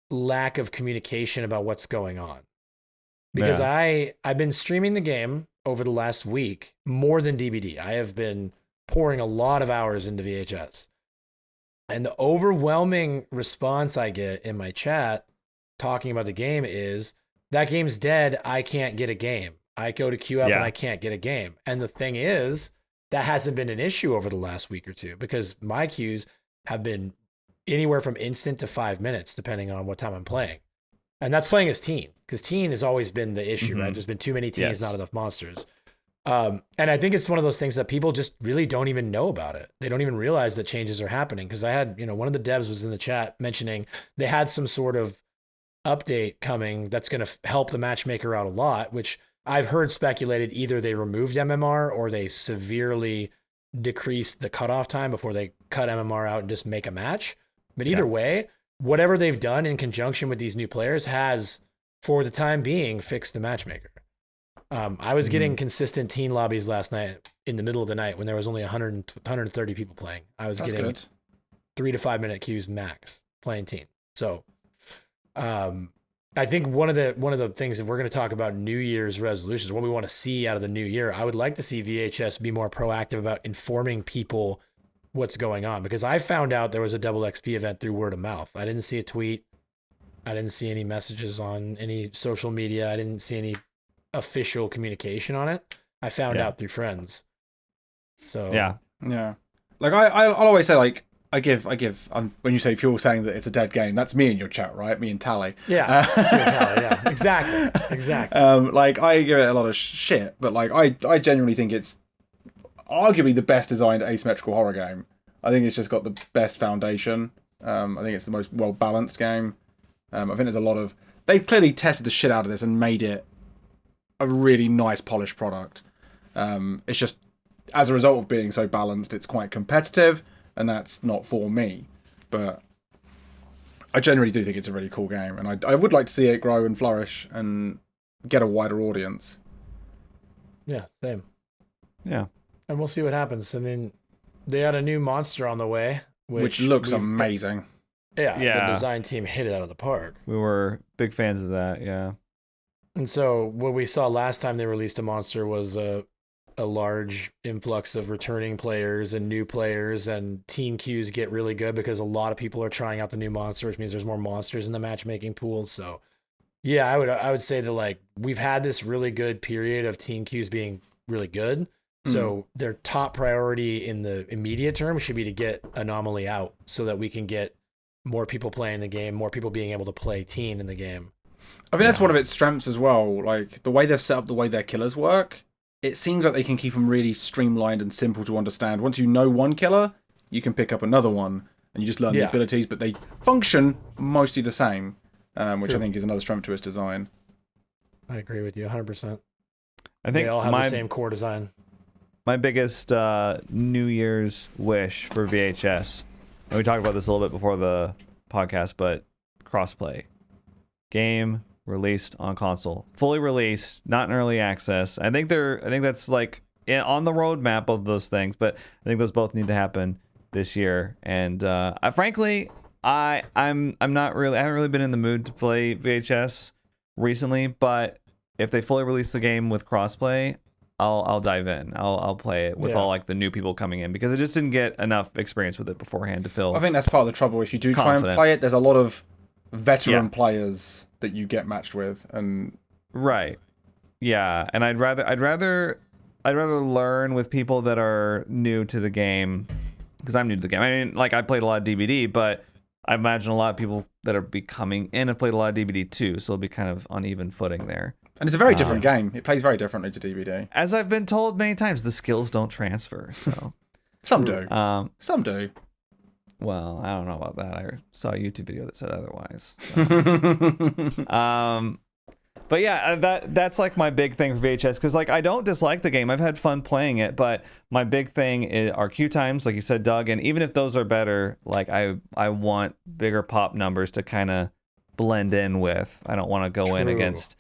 lack of communication about what's going on. Because I've been streaming the game over the last week more than DBD. I have been pouring a lot of hours into VHS. And the overwhelming response I get in my chat talking about the game is, that game's dead, I can't get a game. I go to queue up and I can't get a game. And the thing is, that hasn't been an issue over the last week or two, because my queues have been anywhere from instant to 5 minutes, depending on what time I'm playing. And that's playing as teen, because teen has always been the issue, right? There's been too many teens, not enough monsters. And I think it's one of those things that people just really don't even know about it. They don't even realize that changes are happening. Because I had, one of the devs was in the chat mentioning they had some sort of update coming that's going to help the matchmaker out a lot, which I've heard speculated either they removed MMR or they severely decreased the cutoff time before they cut MMR out and just make a match. But either way, whatever they've done in conjunction with these new players has, for the time being, fixed the matchmaker. I was getting consistent teen lobbies last night in the middle of the night when there was only 130 people playing. I was getting 3 to 5 minute queues max playing teen. So, I think one of the things, if we're going to talk about New Year's resolutions, what we want to see out of the new year, I would like to see VHS be more proactive about informing people what's going on, because I found out there was a double XP event through word of mouth. I didn't see a tweet. I didn't see any messages on any social media. I didn't see any official communication on it. I found out through friends. So yeah. Like I'll always say, like, I give. When you say, if you're saying that it's a dead game, that's me in your chat, right? Me and Tally. Yeah, Tally. Yeah, exactly. Like, I give it a lot of shit, but like I genuinely think it's arguably the best designed asymmetrical horror game. I think it's just got the best foundation. I think it's the most well balanced game. I think there's a lot of, they've clearly tested the shit out of this and made it a really nice polished product. It's just, as a result of being so balanced, it's quite competitive. And that's not for me, but I generally do think it's a really cool game, and I would like to see it grow and flourish and get a wider audience. Yeah, same. Yeah, and we'll see what happens. I mean, They had a new monster on the way, which looks amazing. Yeah, the design team hit it out of the park. We were big fans of that, yeah. And so what we saw last time they released a monster was a large influx of returning players and new players, and team queues get really good because a lot of people are trying out the new monster, which means there's more monsters in the matchmaking pool. So yeah, I would say that like we've had this really good period of team queues being really good. So their top priority in the immediate term should be to get Anomaly out so that we can get more people playing the game, more people being able to play team in the game. I think that's one of its strengths as well. Like the way they've set up the way their killers work, it seems like they can keep them really streamlined and simple to understand. Once you know one killer, you can pick up another one, and you just learn the abilities, but they function mostly the same, which I think is another strength to its design. I agree with you 100%. I think they all have the same core design. My biggest New Year's wish for VHS, and we talked about this a little bit before the podcast, but crossplay. Game released on console, fully released, not in early access. I think that's like on the roadmap of those things, but I think those both need to happen this year. And frankly, I haven't really been in the mood to play VHS recently, but if they fully release the game with crossplay, I'll dive in. I'll play it with all like the new people coming in, because I just didn't get enough experience with it beforehand to feel. I think that's part of the trouble. If you do try and play it, there's a lot of veteran players that you get matched with, and right, yeah. And I'd rather learn with people that are new to the game, because I'm new to the game. I mean, like I played a lot of DBD, but I imagine a lot of people that are becoming in have played a lot of DBD too, so it'll be kind of uneven footing there. And it's a very different game. It plays very differently to DBD. As I've been told many times, the skills don't transfer. So some do. Some do. Well, I don't know about that. I saw a YouTube video that said otherwise. So. But yeah, that's like my big thing for VHS, because like I don't dislike the game. I've had fun playing it, but my big thing are queue times, like you said, Doug. And even if those are better, like I want bigger pop numbers to kind of blend in with. I don't want to go in against,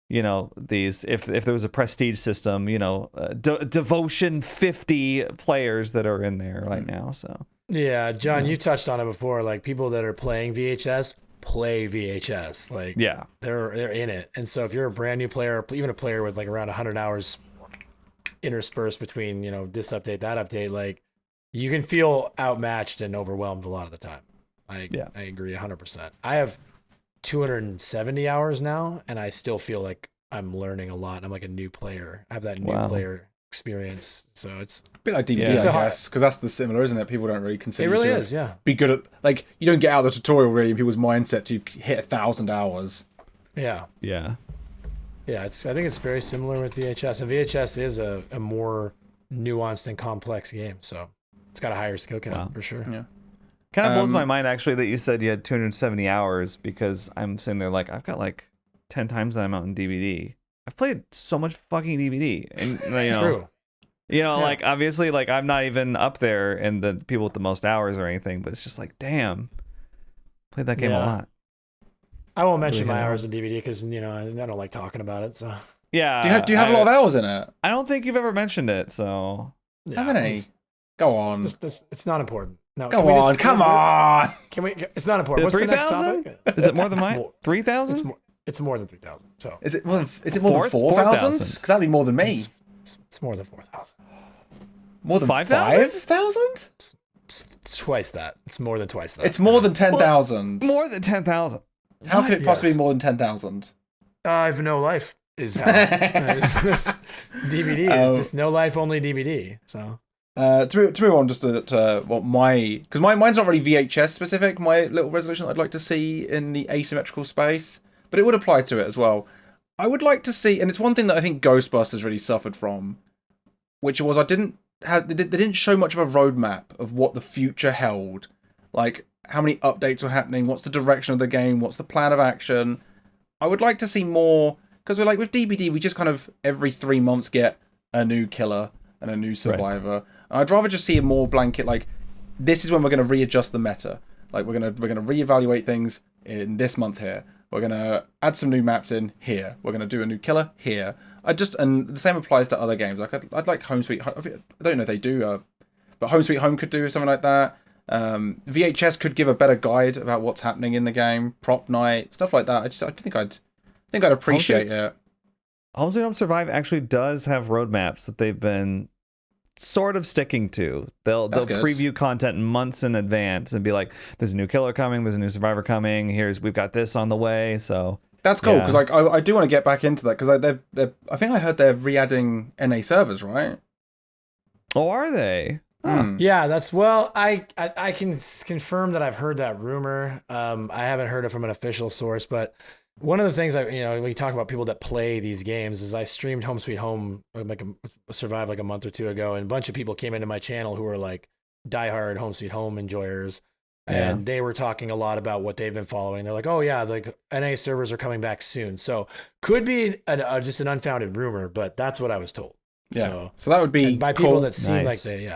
these. If there was a prestige system, devotion 50 players that are in there right now. So. Yeah, John, you touched on it before. Like people that are playing VHS play VHS. Like they're in it. And so if you're a brand new player, even a player with like around 100 hours interspersed between this update, that update, like you can feel outmatched and overwhelmed a lot of the time. I agree 100%. I have 270 hours now, and I still feel like I'm learning a lot. I'm like a new player. I have that new player experience, so it's a bit like DBD, I guess, because that's the similar, isn't it? People don't really consider it really is, be good at, like, you don't get out of the tutorial really in people's mindset to hit 1,000 hours. Yeah. I think it's very similar with VHS, and VHS is a more nuanced and complex game, so it's got a higher skill cap for sure. Yeah. Kind of blows my mind actually that you said you had 270 hours, because I'm sitting there like I've got like 10 times that amount in DBD. I've played so much fucking DBD, and True. Like obviously, like I'm not even up there in the people with the most hours or anything, but it's just like, damn, played that game a lot. I won't mention my hours in DBD because I don't like talking about it. So yeah, do you have a lot of hours in it? I don't think you've ever mentioned it. So how many? Go on. It's not important. No, come on. Can we? It's not important. What's 3, the next topic? Is it more than mine? 3,000? It's more than 3,000. So is it more than 4,000? Because that'd be more than me. It's more than 4,000. More than 5,000? It's twice that. It's more than twice that. It's more than 10,000. More than 10,000. How could it possibly be more than 10,000? I have no life. Is how DBD is just no life, only DBD. So. To move on just to what because mine's not really VHS specific, my little resolution that I'd like to see in the asymmetrical space, but it would apply to it as well. I would like to see, and it's one thing that I think Ghostbusters really suffered from, which was they didn't show much of a roadmap of what the future held, like how many updates were happening, what's the direction of the game, what's the plan of action. I would like to see more, because we're like with DBD, we just kind of every 3 months get a new killer and a new survivor. Right. And I'd rather just see a more blanket, like, this is when we're going to readjust the meta. Like, we're going to reevaluate things in this month here. We're going to add some new maps in here. We're going to do a new killer here. And the same applies to other games. Like, I'd like Home Sweet Home. I don't know if they do but Home Sweet Home could do something like that. VHS could give a better guide about what's happening in the game. Prop night, stuff like that. I think I'd appreciate it. Home Sweet Home Survive actually does have roadmaps that they've been sort of sticking to. They'll preview content months in advance and be like, "There's a new killer coming. There's a new survivor coming. We've got this on the way." So that's cool because like I do want to get back into that because I think I heard they're re-adding NA servers, right? Oh, are they? Yeah, that's I can confirm that I've heard that rumor. I haven't heard it from an official source, but one of the things when you talk about people that play these games is I streamed Home Sweet Home Survive like a month or two ago, and a bunch of people came into my channel who were like diehard Home Sweet Home enjoyers, and they were talking a lot about what they've been following. They're like, "Oh yeah, like NA servers are coming back soon," so could be just an unfounded rumor, but that's what I was told. Yeah, so that would be by cool. people that seem like they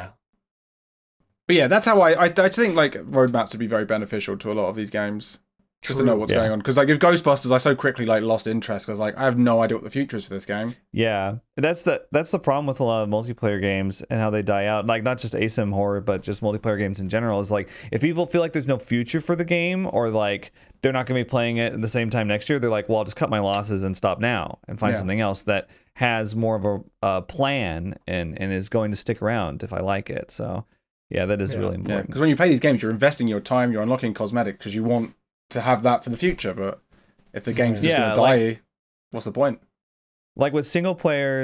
But yeah, that's how I think like roadmaps would be very beneficial to a lot of these games. Just to know what's going on. Because like with Ghostbusters, I so quickly like lost interest because like I have no idea what the future is for this game. Yeah, that's the problem with a lot of multiplayer games and how they die out. Like not just asym horror, but just multiplayer games in general. Is like if people feel like there's no future for the game or like they're not going to be playing it at the same time next year, they're like, well, I'll just cut my losses and stop now and find something else that has more of a plan and is going to stick around if I like it. So yeah, that is really important. Because when you play these games, you're investing your time, you're unlocking cosmetics because you want to have that for the future. But if the game's just going to die, what's the point? Like with single player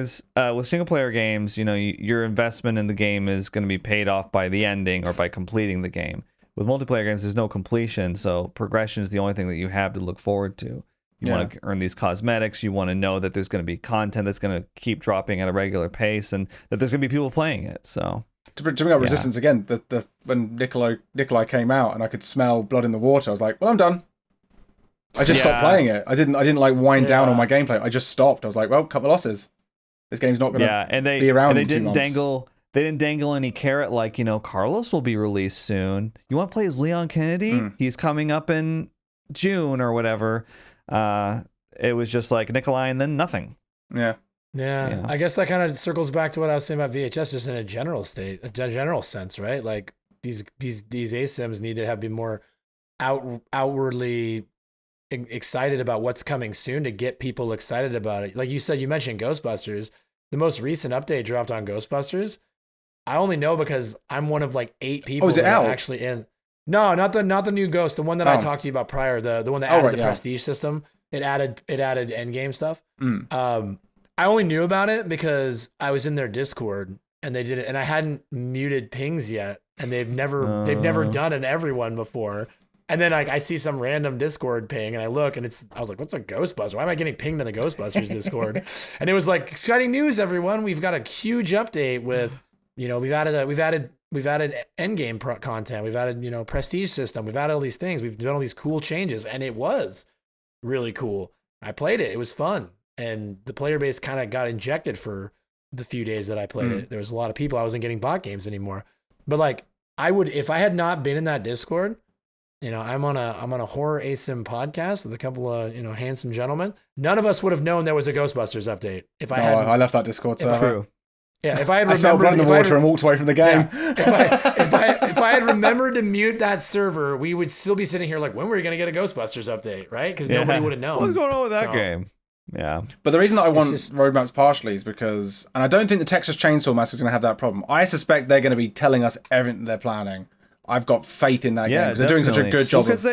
games, your investment in the game is going to be paid off by the ending or by completing the game. With multiplayer games, there's no completion, so progression is the only thing that you have to look forward to. You want to earn these cosmetics. You want to know that there's going to be content that's going to keep dropping at a regular pace, and that there's going to be people playing it. So to bring up Resistance again, when Nikolai came out and I could smell blood in the water, I was like, well, I'm done. I just stopped playing it. I didn't like wind down on my gameplay. I just stopped. I was like, well, couple of losses. This game's not going to be around. And they didn't dangle any carrot like, Carlos will be released soon. You want to play as Leon Kennedy? He's coming up in June or whatever. It was just like Nikolai and then nothing. Yeah, I guess that kind of circles back to what I was saying about VHS, just in a general sense, right? Like these Asyms need to be more outwardly excited about what's coming soon to get people excited about it. Like you said, you mentioned Ghostbusters. The most recent update dropped on Ghostbusters. I only know because I'm one of like 8 people that are actually in. No, not the new Ghost, the one that I talked to you about prior, the one that added the prestige system. It added endgame stuff. I only knew about it because I was in their Discord and they did it, and I hadn't muted pings yet, and they've never done an everyone before. And then I see some random Discord ping, and I look, and I was like, "What's a Ghostbuster? Why am I getting pinged in the Ghostbusters Discord?" And it was like, "Exciting news, everyone! We've got a huge update with, we've added endgame content, we've added prestige system, we've added all these things, we've done all these cool changes, and it was really cool. I played it; it was fun, and the player base kind of got injected for the few days that I played it. There was a lot of people. I wasn't getting bot games anymore, but like I would, if I had not been in that Discord." I'm on a horror asym podcast with a couple of handsome gentlemen. None of us would have known there was a Ghostbusters update if I had. I left that Discord server. True. Yeah, if I had remembered in the water and walked away from the game. Yeah, if I had remembered to mute that server, we would still be sitting here like, when were we going to get a Ghostbusters update, right? Because nobody would have known. What's going on with that game? Yeah. But the reason that I want roadmaps partially is because, and I don't think the Texas Chainsaw Massacre is going to have that problem. I suspect they're going to be telling us everything they're planning. I've got faith in that game because they're doing such a good job of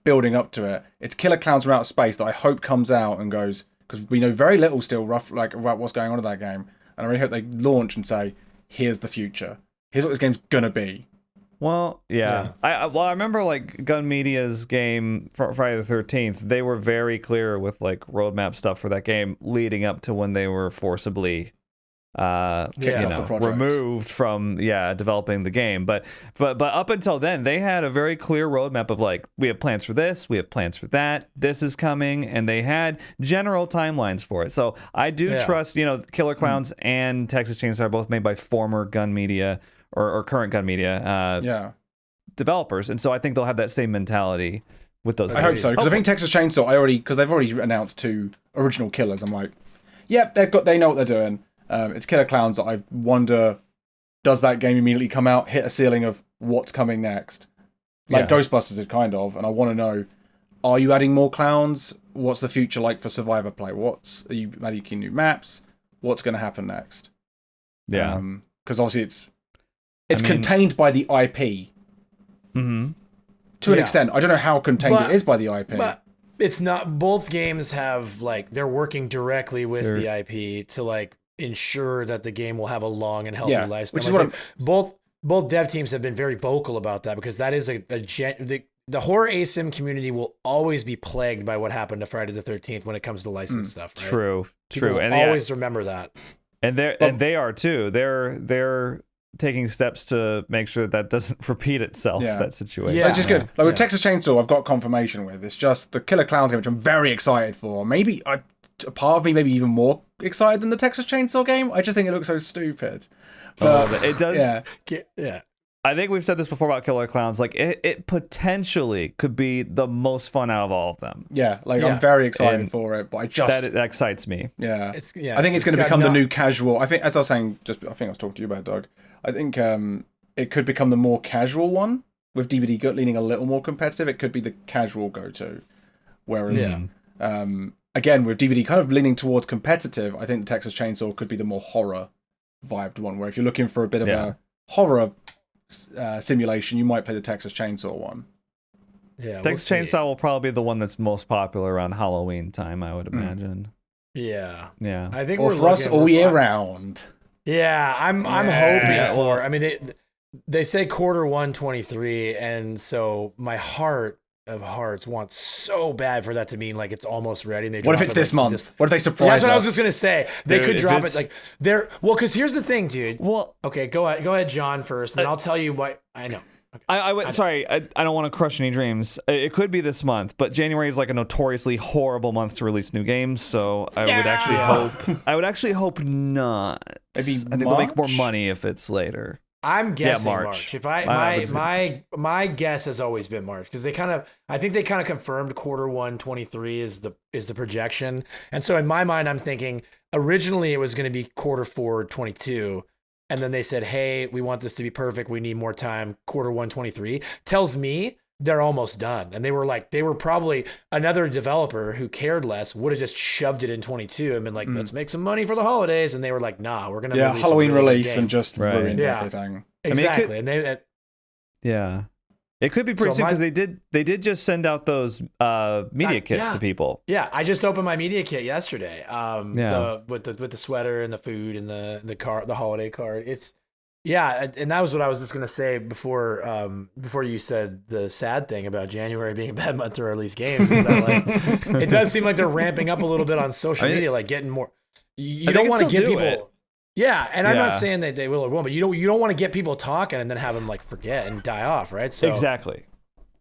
building up to it. It's Killer Clowns from Outer Space that I hope comes out and goes, because we know very little still about what's going on in that game. And I really hope they launch and say, here's the future. Here's what this game's going to be. Well, yeah. I remember like Gun Media's game for Friday the 13th, they were very clear with like roadmap stuff for that game leading up to when they were forcibly removed from developing the game, but up until then they had a very clear roadmap of like, we have plans for this, we have plans for that, this is coming, and they had general timelines for it. So I do trust Killer Clowns and Texas Chainsaw are both made by former Gun Media or current Gun Media developers, and so I think they'll have that same mentality with those. I hope so, because I think Texas Chainsaw because they've already announced 2 original killers. I'm like, yep, they know what they're doing. It's Killer Clowns that I wonder does that game immediately come out, hit a ceiling of what's coming next? Like Ghostbusters did, kind of. And I want to know, are you adding more clowns? What's the future like for Survivor play? Are you making new maps? What's going to happen next? Yeah. Because obviously it's contained by the IP. Mm-hmm. To an extent. I don't know how contained it is by the IP. But it's not. Both games have, like, they're working directly with the IP to, like, ensure that the game will have a long and healthy lifespan. Which is like both dev teams have been very vocal about that, because that is the horror asym community will always be plagued by what happened to Friday the 13th when it comes to licensed stuff. Right? True. People And always remember that. And they are too. They're taking steps to make sure that doesn't repeat itself. That situation. Which is good. Like with Texas Chainsaw, I've got confirmation with. It's just the Killer Clowns game, which I'm very excited for. Maybe a part of me maybe even more excited than the Texas Chainsaw game. I just think it looks so stupid. It does. Yeah. I think we've said this before about Killer Clowns. Like it potentially could be the most fun out of all of them. Yeah, I'm very excited for it, but I just that excites me. Yeah, I think it's going to become the new casual. I think, as I was saying, I think I was talking to you about, Doug. I think it could become the more casual one, with DBD leaning a little more competitive. It could be the casual go-to, whereas again with DBD kind of leaning towards competitive, I think the Texas Chainsaw could be the more horror vibed one. Where if you're looking for a bit of a horror simulation, you might play the Texas Chainsaw one. Yeah, Texas Chainsaw will probably be the one that's most popular around Halloween time, I would imagine. Yeah. I think we're for us all year round. Yeah, I'm hoping for. I mean, they say Q1 23, and so my heart of hearts wants so bad for that to mean like it's almost ready. And what if it's this month? What if they surprise us? That's what I was just gonna say. They could drop it like they're because here's the thing, dude. Well, okay, go ahead, John first, and I'll tell you what I know. Okay. Sorry, I don't want to crush any dreams. It could be this month, but January is like a notoriously horrible month to release new games, so I would actually hope not. Maybe I think they'll make more money if it's later. I'm guessing March. If my guess has always been March, because I think they kind of confirmed Q1 23 is the projection, and so in my mind I'm thinking originally it was going to be Q4 22. And then they said, hey, we want this to be perfect. We need more time. Q1 23 tells me they're almost done. And they were probably another developer who cared less would have just shoved it in 22 and been like, let's make some money for the holidays. And they were like, nah, we're going to release Halloween release and just ruin everything. Exactly. It could be pretty soon because they did just send out those media kits to people. Yeah, I just opened my media kit yesterday. With the sweater and the food and the holiday card. And that was what I was just gonna say before you said the sad thing about January being a bad month to release games. Is that, like, it does seem like they're ramping up a little bit on social media, like getting more. You don't want to give people. Yeah, and I'm not saying that they will or won't, but you don't want to get people talking and then have them like forget and die off, right? So exactly.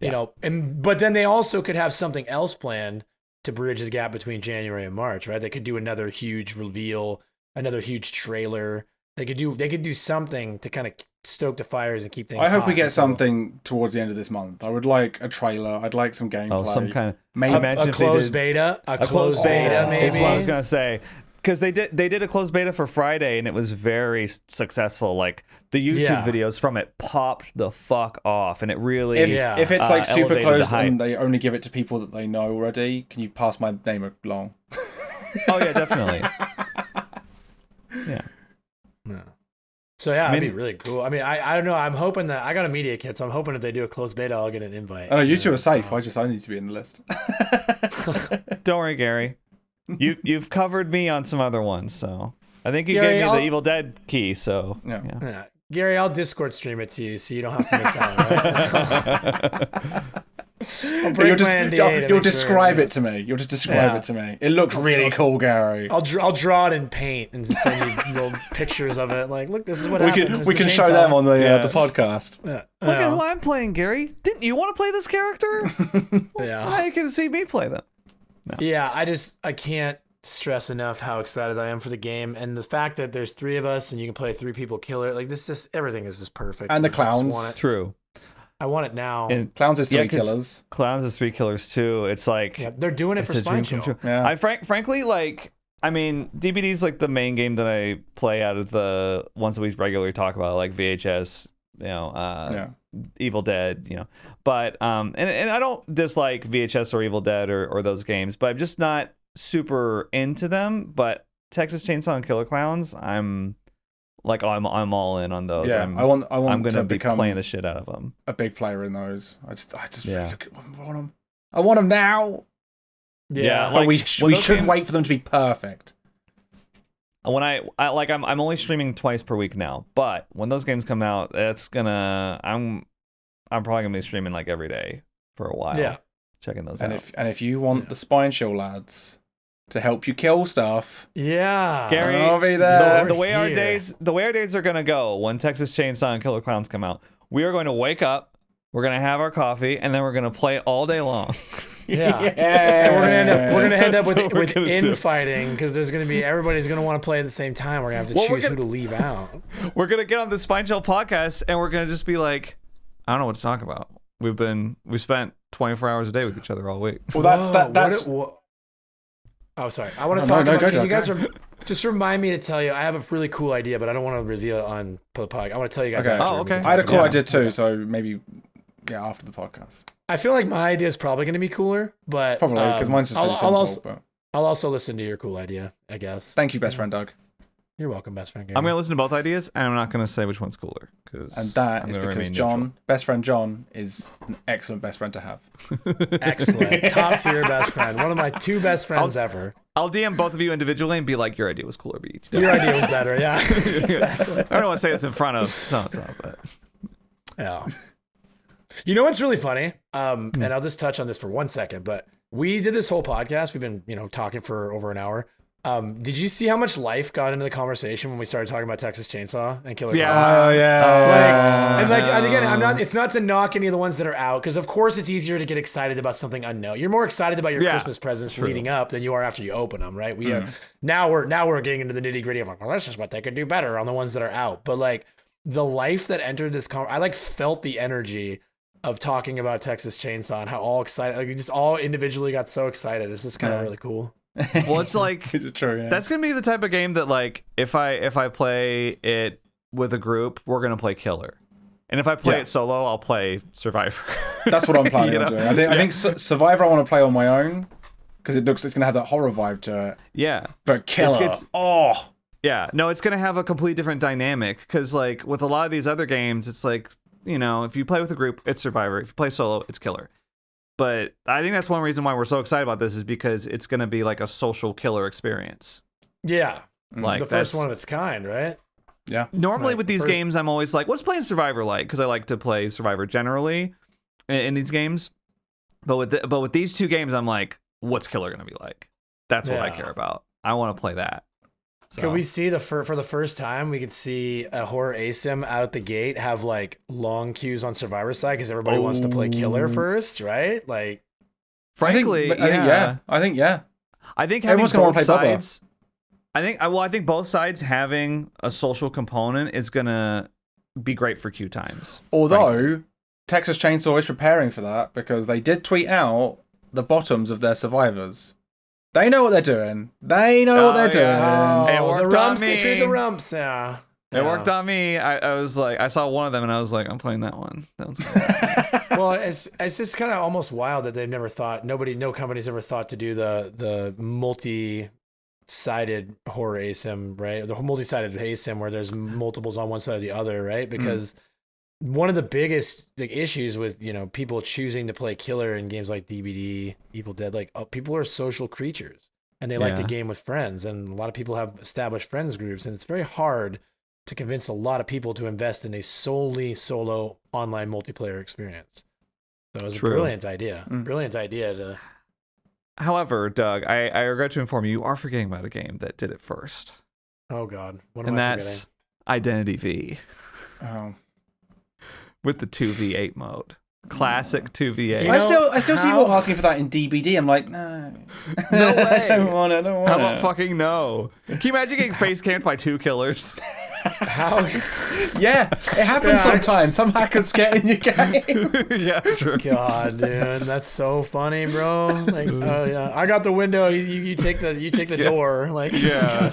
You know, but then they also could have something else planned to bridge the gap between January and March, right? They could do another huge reveal, another huge trailer. They could do something to kind of stoke the fires and keep things. I hope we get something towards the end of this month. I would like a trailer. I'd like some gameplay. Some kind of maybe a closed beta. A closed beta, maybe. That's what I was gonna say. Because they did a closed beta for Friday and it was very successful. Like the YouTube videos from it popped the fuck off, and it really if it's like super closed and they only give it to people that they know already, can you pass my name along? Oh yeah, definitely. Yeah. So yeah, that'd be really cool. I mean, I don't know. I'm hoping that I got a media kit, so I'm hoping if they do a closed beta, I'll get an invite. Oh, you two are safe. I need to be in the list. Don't worry, Gary. You've covered me on some other ones, so I think you gave me the Evil Dead key. So yeah. Gary, I'll Discord stream it to you, so you don't have to miss out. Right? You'll describe it to me. You'll just describe it to me. It looks really cool, Gary. I'll draw it in paint and send you little picures of it. Like, look, this is what happened. We can show them on the podcast. Yeah. Look at who I'm playing, Gary. Didn't you want to play this character? Now you can see me play them. No. Yeah, I can't stress enough how excited I am for the game, and the fact that there's 3 of us and you can play 3 people killer. Like, everything is just perfect. And the clowns. True. I want it now. And clowns is 3 killers. Clowns is 3 killers too. It's like they're doing it for Spine Chill. Yeah. I frankly, like, I mean, DBD is like the main game that I play out of the ones that we regularly talk about, like VHS, Evil Dead, But and I don't dislike VHS or Evil Dead or those games, but I'm just not super into them. But Texas Chainsaw and Killer Clowns, I'm all in on those. Yeah, I'm gonna be playing the shit out of them. A big player in those. I just really look at them. I want them now. Yeah, but we shouldn't wait for them to be perfect. When I'm only streaming twice per week now, but when those games come out, I'm probably gonna be streaming like every day for a while. Yeah, checking those out. If you want the Spine Chill lads to help you kill stuff, Gary, I'll be there. The way our days are gonna go when Texas Chainsaw and Killer Clowns come out, we are going to wake up, we're gonna have our coffee, and then we're gonna play it all day long. Yeah. And we're gonna end up with infighting because everybody's gonna want to play at the same time. We're gonna have to choose who to leave out. We're gonna get on the Spine Chill podcast and we're gonna just be like, I don't know what to talk about. We spent 24 hours a day with each other all week. Well, that's. Oh, sorry. I want to talk about. Can you guys just remind me to tell you? I have a really cool idea, but I don't want to reveal it on the podcast. I want to tell you guys. Okay. After. Oh, okay. I had a cool idea too, so maybe after the podcast. I feel like my idea is probably going to be cooler, but probably because mine's just really simple. I'll also listen to your cool idea, I guess. Thank you, best friend Doug. You're welcome, best friend. I'm going to listen to both ideas, and I'm not going to say which one's cooler. And that is because best friend John, is an excellent best friend to have. Excellent. Top tier best friend. One of my two best friends ever. I'll DM both of you individually and be like, your idea was cooler, but your idea was better, yeah. Exactly. I don't want to say this in front of so-and-so, but... Yeah. You know what's really funny? And I'll just touch on this for 1 second, but we did this whole podcast. We've been, talking for over an hour. Did you see how much life got into the conversation when we started talking about Texas Chainsaw and Killer Clowns? Oh yeah. And again, it's not to knock any of the ones that are out, because of course it's easier to get excited about something unknown. You're more excited about your Christmas presents leading up than you are after you open them, right? Now we're getting into the nitty gritty of like, well, that's just what they could do better on the ones that are out. But like the life that entered this I felt the energy of talking about Texas Chainsaw and how all excited, we just all individually got so excited. This is kind of really cool. Well, it's like that's gonna be the type of game that like if I play it with a group, we're gonna play Killer, and if I play it solo, I'll play Survivor. That's what I'm planning on doing. I think Survivor I want to play on my own because it's gonna have that horror vibe to it. Yeah, but Killer, yeah, no, it's gonna have a completely different dynamic because like with a lot of these other games, it's like if you play with a group, it's Survivor. If you play solo, it's Killer. But I think that's one reason why we're so excited about this is because it's going to be like a social killer experience. Yeah. Like the first one of its kind, right? Yeah. Normally with these games, I'm always like, what's playing Survivor like? Because I like to play Survivor generally in these games. But with these two games, I'm like, what's Killer going to be like? That's what I care about. I want to play that. So. Can we see for the first time, we could see a horror asym out the gate have like long queues on Survivor side because everybody wants to play Killer first, right? Like, frankly, I think having both sides. I think both sides having a social component is gonna be great for queue times. Although Texas Chainsaw is preparing for that because they did tweet out the bottoms of their survivors. They know what they're doing. They worked on me. They treat the rumps. Yeah. It worked on me. I was like, I saw one of them and I was like, I'm playing that one. That one's good. Well, it's just kind of almost wild that they've never thought, no company's ever thought to do the multi-sided horror asym, right? The multi-sided asym where there's multiples on one side or the other, right? Because one of the biggest issues with people choosing to play Killer in games like DBD, Evil Dead, people are social creatures and they like to game with friends, and a lot of people have established friends groups, and it's very hard to convince a lot of people to invest in a solely solo online multiplayer experience. So it was a brilliant idea. Brilliant idea to. However, Doug, I regret to inform you, you are forgetting about a game that did it first. Oh God, what am I forgetting? That's Identity V. Oh. With the 2v8 mode. Classic 2v8. I still see people asking for that in DBD. I'm like, no. No way. I don't want it. How about fucking no? Can you imagine getting face camped by two killers? How? Yeah, it happens sometimes. Some hackers get in your game. Yeah, true. God, dude, that's so funny, bro. Like, oh yeah, I got the window. You take the door. Like, Yeah.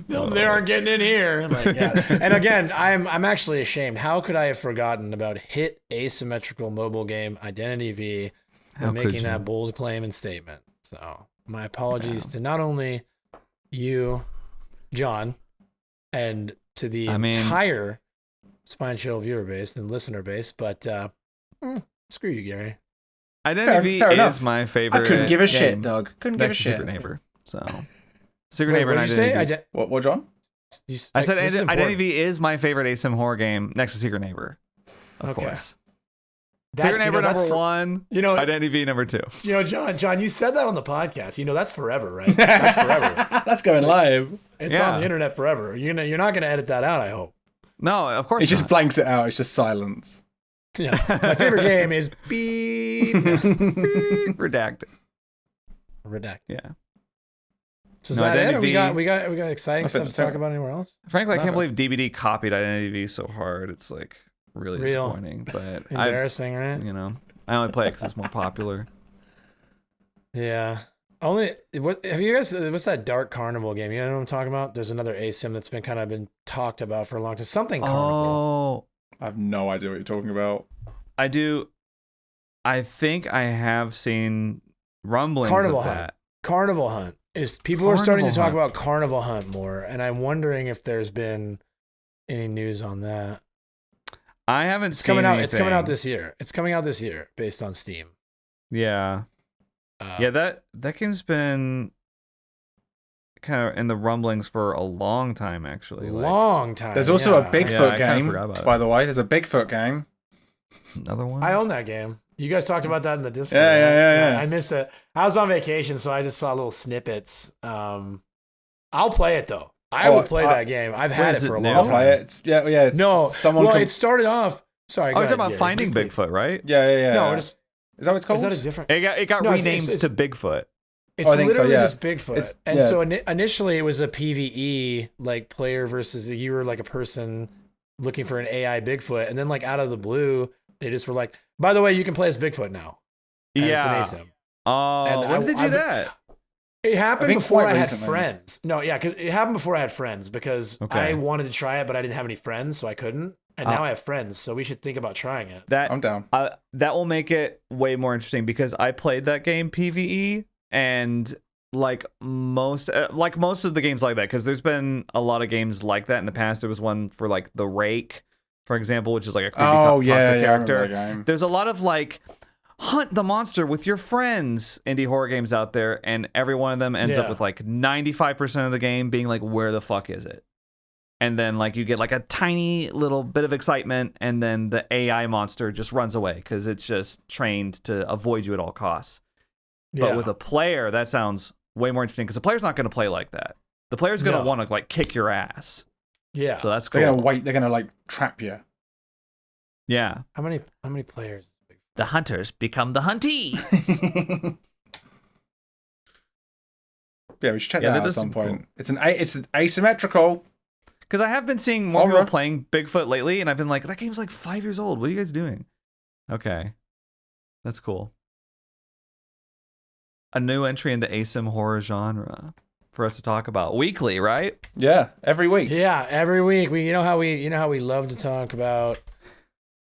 they aren't getting in here. Like, yeah. And again, I'm actually ashamed. How could I have forgotten about hit asymmetrical mobile game Identity V when making that bold claim and statement? So my apologies to not only you, John, and to the entire Spine Chill viewer base and listener base, but screw you, Gary. Identity V is my favorite. I couldn't give a game shit, Doug. Couldn't give a next to shit. Secret Neighbor. So, Secret Neighbor What and did you Identity say? V. What, John? I said this is Identity important. V is my favorite asym horror game next to Secret Neighbor. Of course. Secret That's, Neighbor that's number one. Identity V number two. John, you said that on the podcast. That's forever, right? That's forever. That's going live. It's on the internet forever. You're not going to edit that out, I hope. No, of course It just not. blanks it out. It's just silence. Yeah. My favorite game is beep. Redacted. Redacted. Yeah. So is No, that it? Identity Or we V- got exciting That's stuff it, to talk about anywhere else? Frankly, I can't No. believe DBD copied Identity V so hard. It's like really Real. disappointing. But Embarrassing, right? I only play it because it's more popular. Yeah. What have you guys? What's that Dark Carnival game? You know what I'm talking about? There's another asym that's been talked about for a long time. Something Carnival. Oh, I have no idea what you're talking about. I do. I think I have seen rumblings Carnival of Hunt. that. Carnival Hunt is people are starting to Carnival talk Hunt. about Carnival Hunt more, and I'm wondering if there's been any news on that. I haven't It's seen coming out. anything. It's coming out this year. It's coming out this year based on Steam. Yeah. Yeah, that game's been kind of in the rumblings for a long time, actually. Long time. There's also a yeah. Bigfoot I kinda game, forgot about it. by the way. There's a Bigfoot game. Another one? I own that game. You guys talked about that in the Discord. Yeah. I missed it. I was on vacation, so I just saw little snippets. I'll play it though. I will play that game. I've had it is for it a new? long I'll time. play it. It's No, someone. well, it started off. Sorry, Oh, go you're ahead, talking about Gary. Finding Please. Bigfoot, right? Yeah. No, it's, Is that what it's called? is that a different? It got No, renamed it's- to Bigfoot. It's I think so, literally yeah. just Bigfoot. It's- So initially it was a PvE, like player versus you were like a person looking for an AI Bigfoot, and then like out of the blue, they just were like, by the way, you can play as Bigfoot now. And Yeah. it's an asym. Oh, And when did they do that? It happened think before quite I had recently. friends. No, yeah, because it happened before I had friends because Okay. I wanted to try it, but I didn't have any friends, so I couldn't. And now I have friends, so we should think about trying it. That I'm down. that will make it way more interesting because I played that game PvE and like most of the games like that, because there's been a lot of games like that in the past. There was one for like the Rake, for example, which is like a creepy pasta I remember character. that game. There's a lot of like hunt the monster with your friends indie horror games out there, and every one of them ends up Yeah. with like 95% of the game being like, where the fuck is it? And then like you get like a tiny little bit of excitement, and then the AI monster just runs away because it's just trained to avoid you at all costs. But with a player, that sounds way more interesting because the player's not going to play like that. The player's going to No. want to like kick your ass. Yeah. So that's cool. They're gonna wait. They're gonna like trap you. Yeah. How many players? The hunters become the huntees. Yeah, we should check Yeah, that that out at does some seem cool. point. It's an asymmetrical. Because I have been seeing more Horror. people playing Bigfoot lately, and I've been like, that game's like 5 years old. What are you guys doing? Okay. That's cool. A new entry in the asym horror genre for us to talk about weekly, right? Yeah, every week. Yeah, every week. You know how we love to talk about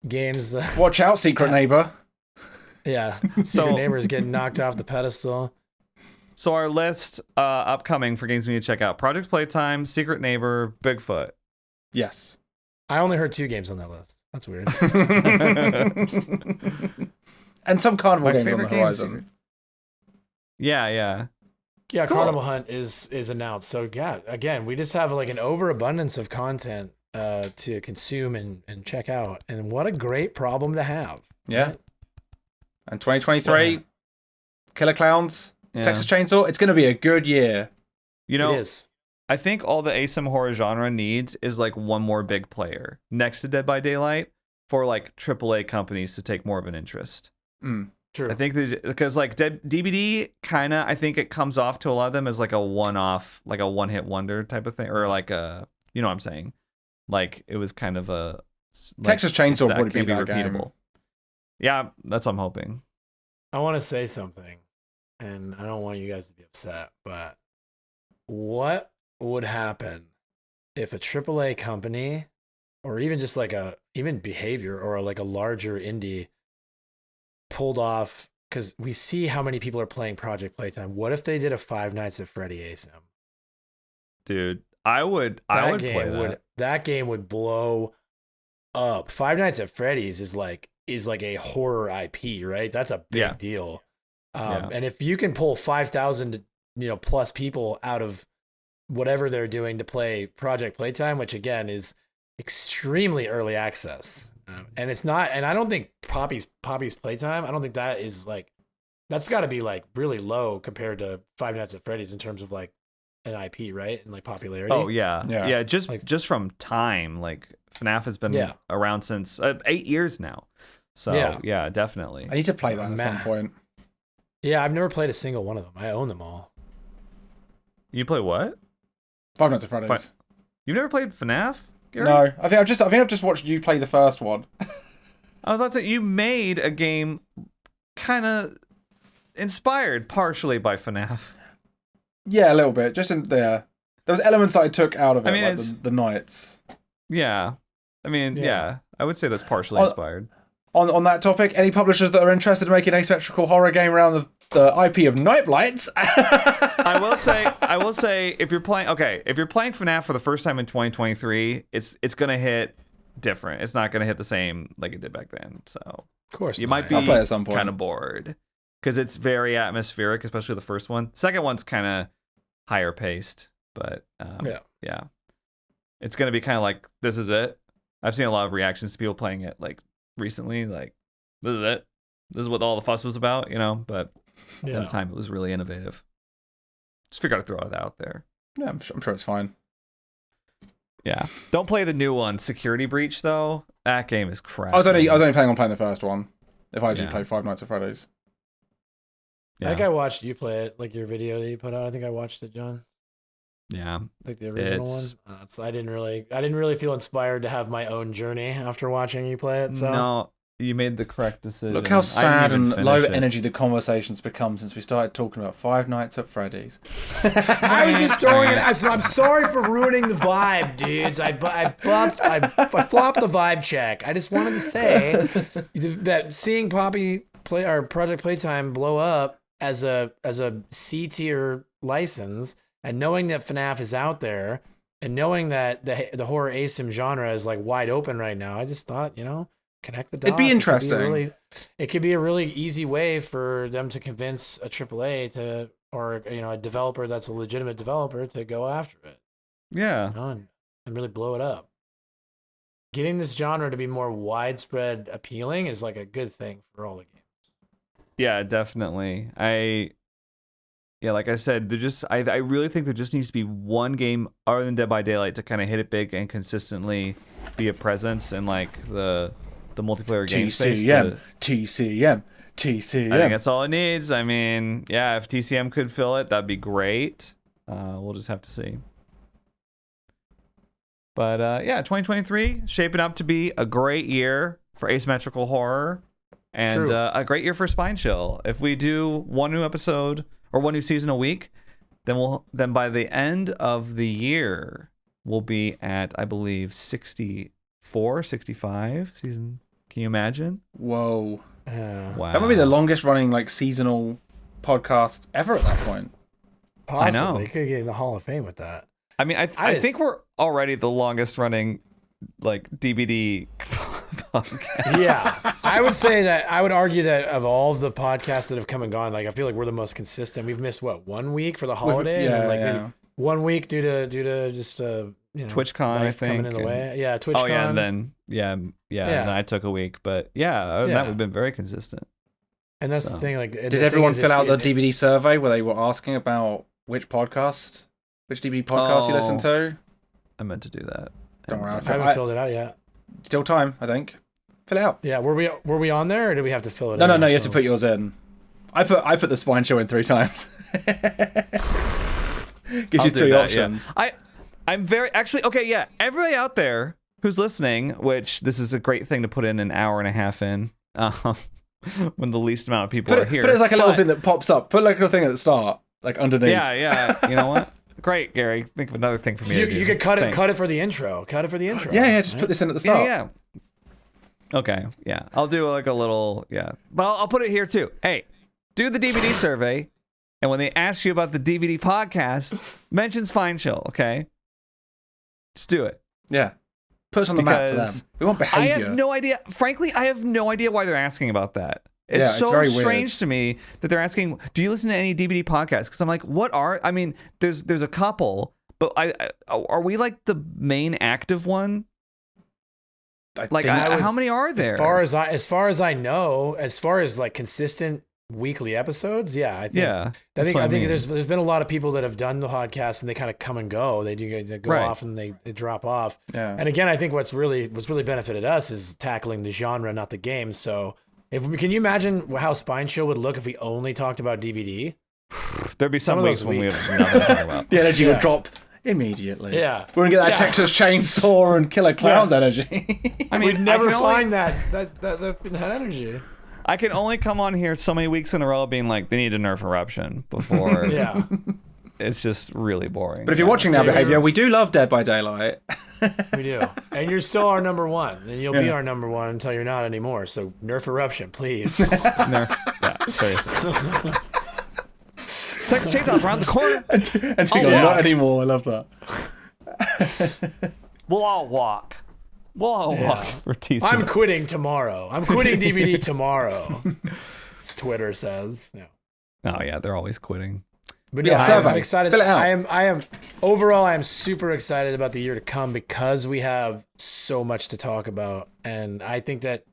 games that Watch out, secret neighbor. yeah. So- So your neighbor's getting knocked off the pedestal. So our list upcoming for games we need to check out: Project Playtime, Secret Neighbor, Bigfoot. Yes. I only heard 2 games on that list. That's weird. And some carnival My games on favorite the game is horizon. Yeah. Yeah, Cool. Carnival Hunt is announced. So yeah, again, we just have like an overabundance of content to consume and check out. And what a great problem to have. Yeah. And 2023, Killer Clowns, Yeah. Texas Chainsaw. It's going to be a good year. You know, it is. I think all the asym horror genre needs is like one more big player next to Dead by Daylight for like AAA companies to take more of an interest. Mm. True. I think because like DBD kind of, I think it comes off to a lot of them as like a one-off, like a one-hit wonder type of thing, or like a, you know what I'm saying? Like it was kind of a Texas Chainsaw that would be can't that game. Yeah, that's what I'm hoping. I want to say something, and I don't want you guys to be upset, but what would happen if a AAA company, or even just like even Behavior or like a larger indie, pulled off? Because we see how many people are playing Project Playtime. What if they did a Five Nights at Freddy Asym? Dude, I would play that. That game would blow up. Five Nights at Freddy's is like a horror IP, right? That's a big deal. And if you can pull 5,000 plus people out of whatever they're doing to play Project Playtime, which again is extremely early access, and it's not. And I don't think Poppy's Playtime. I don't think that is like, that's got to be like really low compared to Five Nights at Freddy's in terms of like an IP, right? And like popularity. Oh yeah. Just from time, like FNAF has been around since 8 years now. So yeah, definitely. I need to play that at some point. Yeah, I've never played a single one of them. I own them all. You play what? Five Nights at Freddy's. You've never played FNAF, Gary? No, I think I've just watched you play the first one. I was about to say, you made a game kind of inspired partially by FNAF. Yeah, a little bit. Just in there. There was elements that I took out of it, like the knights. Yeah. I mean, yeah. I would say that's partially inspired. On that topic, any publishers that are interested in making an asymmetrical horror game around the IP of Nightblights? I will say, if you're playing FNAF for the first time in 2023, it's gonna hit different. It's not gonna hit the same like it did back then. So of course you might be play at some point. Kind of bored because it's very atmospheric, especially the first one. Second one's kind of higher paced, but yeah, it's gonna be kind of like, this is it. I've seen a lot of reactions to people playing it like recently, like, this is it. This is what all the fuss was about, but at the time it was really innovative. Just figured I'd throw that out there. Yeah, I'm sure it's fine. Yeah. Don't play the new one, Security Breach, though. That game is crap. I was only planning on playing the first one. If I actually played Five Nights at Freddy's. Yeah. I think I watched you play it, like your video that you put out. I think I watched it, John. Yeah. Like the original one. So I didn't really feel inspired to have my own journey after watching you play it. So no, you made the correct decision. Look how sad and low energy the conversation's become since we started talking about Five Nights at Freddy's. I was just throwing it. I'm sorry for ruining the vibe, dudes. I flopped the vibe check. I just wanted to say that seeing Poppy play our Project Playtime blow up as a C tier license, and knowing that FNAF is out there, and knowing that the horror asym genre is like wide open right now, I just thought, connect the dots. It'd be interesting. It could be a really easy way for them to convince a AAA to, or a developer that's a legitimate developer to go after it. Yeah. And really blow it up. Getting this genre to be more widespread appealing is like a good thing for all the games. Yeah, definitely. Like I said, I really think there just needs to be one game other than Dead by Daylight to kind of hit it big and consistently be a presence in like the multiplayer game space. TCM. I think that's all it needs. I mean, yeah, if TCM could fill it, that'd be great. We'll just have to see. But 2023 shaping up to be a great year for asymmetrical horror, and a great year for Spine Chill. If we do one new episode or one new season a week, then by the end of the year we'll be at, I believe, 64, 65 season. Can you imagine? Whoa. Wow. That might be the longest running like seasonal podcast ever at that point. Possibly. I know. You could get in the Hall of Fame with that. I mean, I think we're already the longest running like DBD podcast. Yeah. I would argue that of all of the podcasts that have come and gone, like I feel like we're the most consistent. We've missed 1 week for the holiday, and then maybe 1 week due to just TwitchCon, I think, coming in the way. Yeah, TwitchCon. Oh yeah, and then and then I took a week, but that we've been very consistent. And that's the thing. Like, did everyone fill out the DBD survey where they were asking about which DBD podcast you listen to? I meant to do that. Don't worry, I haven't filled it out yet. Still time, I think. Fill it out. Yeah, were we on there, or did we have to fill it? No, you have to put yours in. I put the Spine Show in 3 times. Gives you 3 options. Yeah. I'm very actually okay. Yeah, everybody out there, who's listening, which this is a great thing to put in an hour and a half in, when the least amount of people are here. Put it as like a little thing that pops up. Put like a little thing at the start, like underneath. Yeah. You know what? Great, Gary. Think of another thing for me. You could cut it for the intro. Cut it for the intro. Yeah. Just put this in at the start. Yeah. Okay. Yeah. I'll do like a little. Yeah. But I'll put it here too. Hey, do the DVD survey, and when they ask you about the DVD podcast, mention Spine Chill. Okay. Just do it. Yeah. Put us on the map for them. We want behavior. I have no idea. Frankly, I have no idea why they're asking about that. It's so very strange weird to me that they're asking, do you listen to any DVD podcasts? Because I'm like, I mean, there's a couple, but are we like the main active one? How many are there? As far as I know, as far as like consistent weekly episodes, I think there's been a lot of people that have done the podcast and they kind of come and go. They go off and they drop off. Yeah. And again, I think what's really benefited us is tackling the genre, not the game. So can you imagine how Spine Chill would look if we only talked about DBD? There'd be some weeks when we have nothing to talk about. The energy would drop immediately. Yeah. We're going to get that Texas Chainsaw and Killer Clowns energy. I mean, we'd never find that energy. I can only come on here so many weeks in a row being like, they need to nerf Eruption before. It's just really boring. But if you're watching now, behavior, we do love Dead by Daylight. We do. And you're still our number one. And you'll be our number one until you're not anymore. So nerf Eruption, please. Nerf. Yeah, seriously. Texas Chainsaw's around the corner. And not anymore. I love that. We'll all walk. We'll all walk for TC. I'm quitting tomorrow. I'm quitting DVD tomorrow. Twitter says. Yeah. Oh yeah, they're always quitting. But I'm excited. I am overall. I am super excited about the year to come because we have so much to talk about, and I think that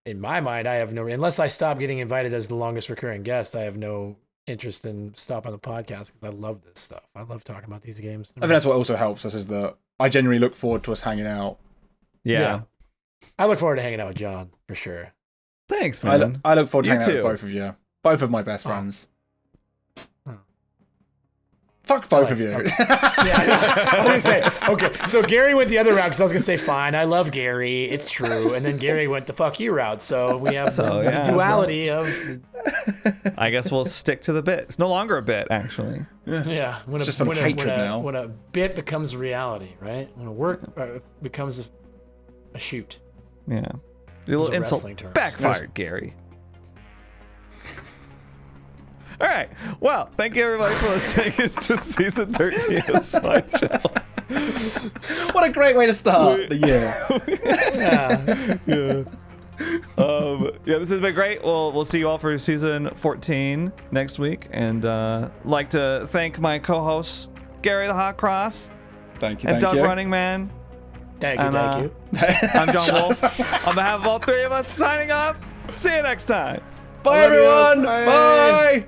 in my mind, I have no unless I stop getting invited as the longest recurring guest. I have no interest in stopping the podcast because I love this stuff. I love talking about these games. I think that's what also helps us is that I genuinely look forward to us hanging out. Yeah. I look forward to hanging out with John for sure. Thanks, man. I look forward to hanging out with both of you. Both of my best friends. Fuck both of you. I was going to say, okay, so Gary went the other route because I was going to say, fine, I love Gary, it's true. And then Gary went the fuck you route. So we have the duality of... I guess we'll stick to the bit. It's no longer a bit, actually. Yeah. It's just from hatred now. When a bit becomes reality, right? When a work becomes a shoot. Yeah. Your little insult backfired, Gary. All right. Well, thank you everybody for listening to season 13 of Spine Chill. What a great way to start the year. This has been great. We'll see you all for season 14 next week, and like to thank my co-hosts Gary the Hot Cross, and Doug Running Man. Thank you. I'm John Wolfe. On behalf of all three of us, signing off. See you next time. Bye everyone. Bye.